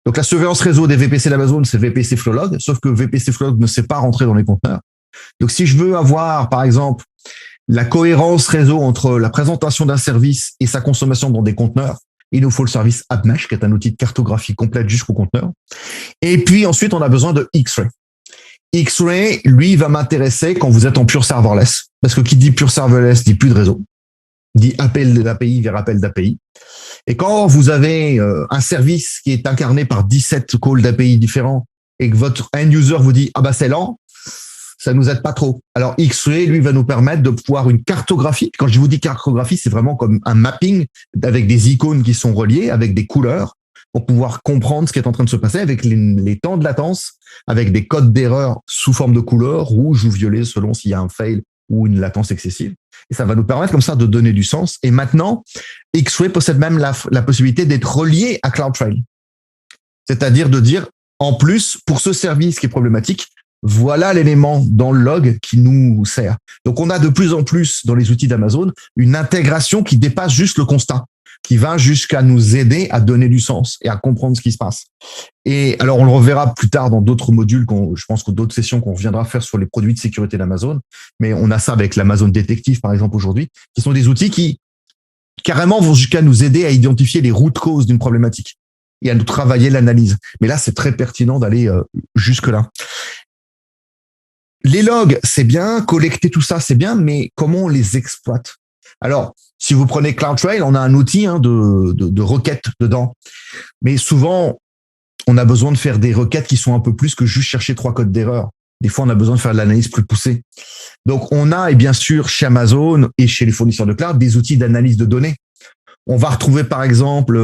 Donc la surveillance réseau des VPC d'Amazon, c'est VPC Flowlog, sauf que VPC Flowlog ne sait pas rentrer dans les conteneurs. Donc si je veux avoir, par exemple, la cohérence réseau entre la présentation d'un service et sa consommation dans des conteneurs, il nous faut le service AppMesh, qui est un outil de cartographie complète jusqu'au conteneur. Et puis ensuite, on a besoin de X-Ray. X-Ray, lui, va m'intéresser quand vous êtes en pure serverless, parce que qui dit pure serverless dit plus de réseau, dit appel d'API vers appel d'API. Et quand vous avez un service qui est incarné par 17 calls d'API différents et que votre end user vous dit ah bah c'est lent, ça nous aide pas trop. Alors X-Ray, lui, va nous permettre de pouvoir une cartographie. Quand je vous dis cartographie, c'est vraiment comme un mapping avec des icônes qui sont reliées, avec des couleurs, pour pouvoir comprendre ce qui est en train de se passer avec les temps de latence, avec des codes d'erreur sous forme de couleurs, rouge ou violet, selon s'il y a un fail ou une latence excessive. Et ça va nous permettre comme ça de donner du sens. Et maintenant, X-Ray possède même la possibilité d'être relié à CloudTrail. C'est-à-dire de dire, en plus, pour ce service qui est problématique, voilà l'élément dans le log qui nous sert. Donc, on a de plus en plus dans les outils d'Amazon une intégration qui dépasse juste le constat, qui va jusqu'à nous aider à donner du sens et à comprendre ce qui se passe. Et alors, on le reverra plus tard dans d'autres modules, je pense que d'autres sessions qu'on reviendra faire sur les produits de sécurité d'Amazon. Mais on a ça avec l'Amazon Detective, par exemple, aujourd'hui, qui sont des outils qui carrément vont jusqu'à nous aider à identifier les root causes d'une problématique et à nous travailler l'analyse. Mais là, c'est très pertinent d'aller jusque-là. Les logs, c'est bien, collecter tout ça, c'est bien, mais comment on les exploite? Alors, si vous prenez CloudTrail, on a un outil de requête dedans. Mais souvent, on a besoin de faire des requêtes qui sont un peu plus que juste chercher 3 codes d'erreur. Des fois, on a besoin de faire de l'analyse plus poussée. Donc, on a, et bien sûr, chez Amazon et chez les fournisseurs de cloud, des outils d'analyse de données. On va retrouver, par exemple,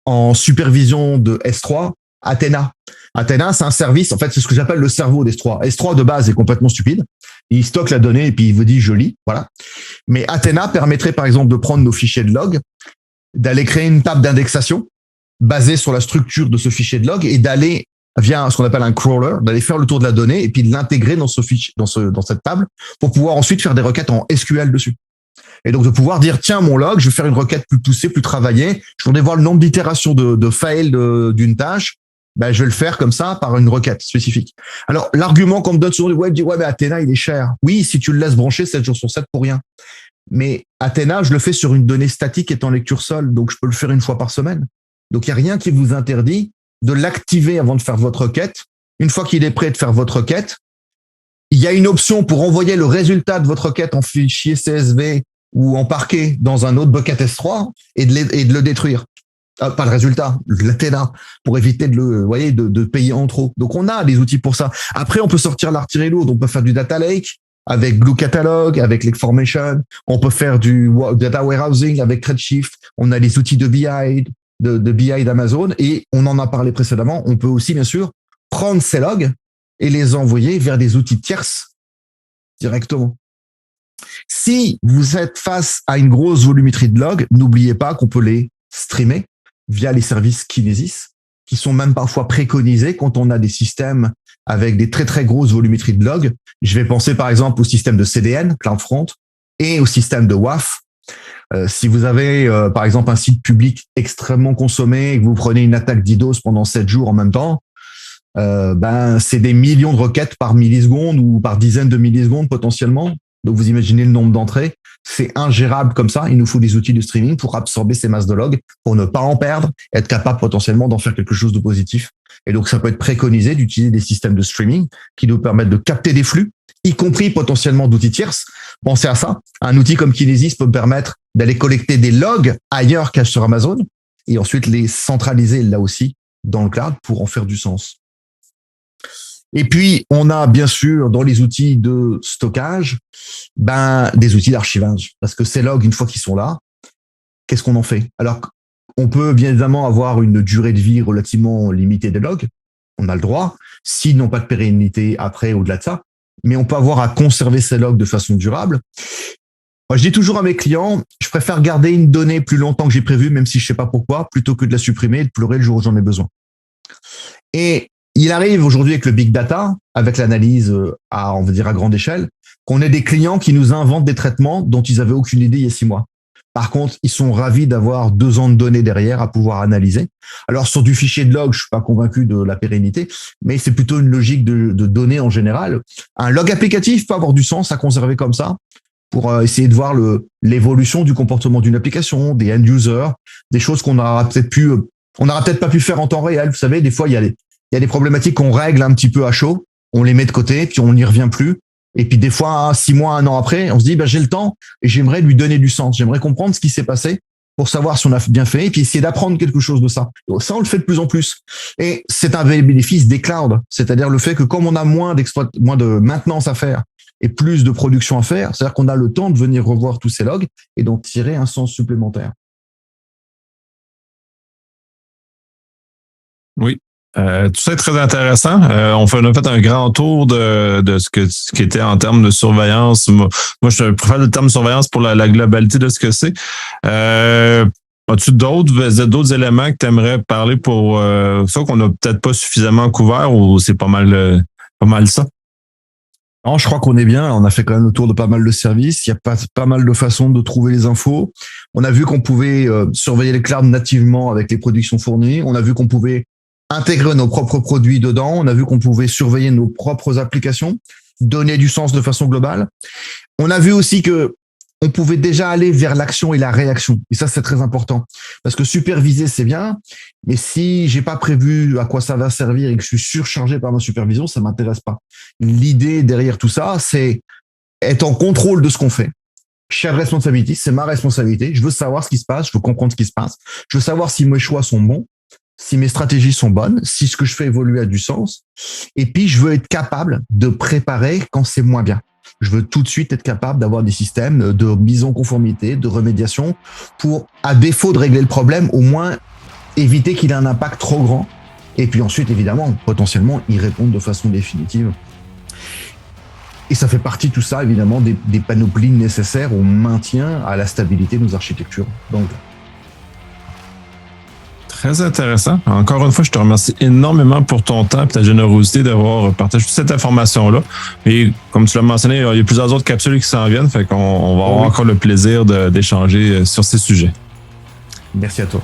en supervision de S3, Athena. Athena, c'est un service, en fait, c'est ce que j'appelle le cerveau d'S3. S3, de base, est complètement stupide. Il stocke la donnée et puis il vous dit « je lis », voilà. Mais Athena permettrait, par exemple, de prendre nos fichiers de log, d'aller créer une table d'indexation basée sur la structure de ce fichier de log et d'aller, via ce qu'on appelle un crawler, d'aller faire le tour de la donnée et puis de l'intégrer dans ce fichier, dans cette table pour pouvoir ensuite faire des requêtes en SQL dessus. Et donc, de pouvoir dire, tiens, mon log, je vais faire une requête plus poussée, plus travaillée. Je voudrais voir le nombre d'itérations de fail d'une tâche. Ben, je vais le faire comme ça par une requête spécifique. Alors, l'argument qu'on me donne sur le web dit, ouais, mais Athena, il est cher. Oui, si tu le laisses brancher 7 jours sur 7 pour rien. Mais Athena, je le fais sur une donnée statique étant lecture seule, donc je peux le faire une fois par semaine. Donc, il n'y a rien qui vous interdit de l'activer avant de faire votre requête. Une fois qu'il est prêt de faire votre requête, il y a une option pour envoyer le résultat de votre requête en fichier CSV ou en parquet dans un autre bucket S3 et de le détruire. Pas le résultat, l'Athena, pour éviter de payer en trop. Donc, on a des outils pour ça. Après, on peut sortir l'artillerie lourde. On peut faire du data lake avec Glue Catalog, avec Lake-Formation. On peut faire du data warehousing avec Redshift. On a les outils de BI, de BI d'Amazon. Et on en a parlé précédemment. On peut aussi, bien sûr, prendre ces logs et les envoyer vers des outils tierces directement. Si vous êtes face à une grosse volumétrie de logs, n'oubliez pas qu'on peut les streamer via les services Kinesis, qui sont même parfois préconisés quand on a des systèmes avec des très, très grosses volumétries de logs. Je vais penser par exemple au système de CDN, CloudFront, et au système de WAF. Si vous avez, par exemple, un site public extrêmement consommé et que vous prenez une attaque DDoS pendant 7 jours en même temps, c'est des millions de requêtes par milliseconde ou par dizaines de millisecondes potentiellement. Donc, vous imaginez le nombre d'entrées. C'est ingérable comme ça. Il nous faut des outils de streaming pour absorber ces masses de logs, pour ne pas en perdre, être capable potentiellement d'en faire quelque chose de positif. Et donc, ça peut être préconisé d'utiliser des systèmes de streaming qui nous permettent de capter des flux, y compris potentiellement d'outils tierces. Pensez à ça. Un outil comme Kinesis peut permettre d'aller collecter des logs ailleurs qu'à sur Amazon et ensuite les centraliser là aussi dans le cloud pour en faire du sens. Et puis, on a bien sûr dans les outils de stockage, des outils d'archivage. Parce que ces logs, une fois qu'ils sont là, qu'est-ce qu'on en fait? Alors, on peut bien évidemment avoir une durée de vie relativement limitée des logs. On a le droit, s'ils n'ont pas de pérennité après, au-delà de ça. Mais on peut avoir à conserver ces logs de façon durable. Moi, je dis toujours à mes clients, je préfère garder une donnée plus longtemps que j'ai prévu, même si je sais pas pourquoi, plutôt que de la supprimer et de pleurer le jour où j'en ai besoin. Et il arrive aujourd'hui avec le big data, avec l'analyse on va dire à grande échelle, qu'on ait des clients qui nous inventent des traitements dont ils avaient aucune idée il y a 6 mois. Par contre, ils sont ravis d'avoir 2 ans de données derrière à pouvoir analyser. Alors, sur du fichier de log, je suis pas convaincu de la pérennité, mais c'est plutôt une logique de données en général. Un log applicatif peut avoir du sens à conserver comme ça pour essayer de voir l'évolution du comportement d'une application, des end users, des choses qu'on n'aura peut-être pas pu faire en temps réel. Vous savez, des fois, il y a des problématiques qu'on règle un petit peu à chaud, on les met de côté, puis on n'y revient plus. Et puis des fois, 6 mois, 1 an après, on se dit, j'ai le temps et j'aimerais lui donner du sens. J'aimerais comprendre ce qui s'est passé pour savoir si on a bien fait et puis essayer d'apprendre quelque chose de ça. Donc ça, on le fait de plus en plus. Et c'est un bénéfice des clouds, c'est-à-dire le fait que comme on a moins de maintenance à faire et plus de production à faire, c'est-à-dire qu'on a le temps de venir revoir tous ces logs et d'en tirer un sens supplémentaire. Oui. Tout ça est très intéressant. On a fait un grand tour de ce qui était en termes de surveillance. Moi, je préfère le terme surveillance pour la globalité de ce que c'est. As-tu d'autres éléments que tu aimerais parler pour ça qu'on n'a peut-être pas suffisamment couvert ou c'est pas mal ça? Non, je crois qu'on est bien. On a fait quand même le tour de pas mal de services. Il y a pas mal de façons de trouver les infos. On a vu qu'on pouvait surveiller les clouds nativement avec les productions fournies. On a vu qu'on pouvait intégrer nos propres produits dedans. On a vu qu'on pouvait surveiller nos propres applications, donner du sens de façon globale. On a vu aussi que on pouvait déjà aller vers l'action et la réaction. Et ça, c'est très important. Parce que superviser, c'est bien. Mais si j'ai pas prévu à quoi ça va servir et que je suis surchargé par ma supervision, ça m'intéresse pas. L'idée derrière tout ça, c'est être en contrôle de ce qu'on fait. Shared responsibility, c'est ma responsabilité. Je veux savoir ce qui se passe. Je veux comprendre ce qui se passe. Je veux savoir si mes choix sont bons, si mes stratégies sont bonnes, si ce que je fais évoluer a du sens. Et puis, je veux être capable de préparer quand c'est moins bien. Je veux tout de suite être capable d'avoir des systèmes de mise en conformité, de remédiation pour, à défaut de régler le problème, au moins éviter qu'il ait un impact trop grand. Et puis ensuite, évidemment, potentiellement, y répondre de façon définitive. Et ça fait partie, tout ça, évidemment, des panoplies nécessaires au maintien, à la stabilité de nos architectures. Donc, très intéressant. Encore une fois, je te remercie énormément pour ton temps et ta générosité d'avoir partagé toute cette information-là. Et comme tu l'as mentionné, il y a plusieurs autres capsules qui s'en viennent, fait qu'on va avoir encore le plaisir d'échanger sur ces sujets. Merci à toi.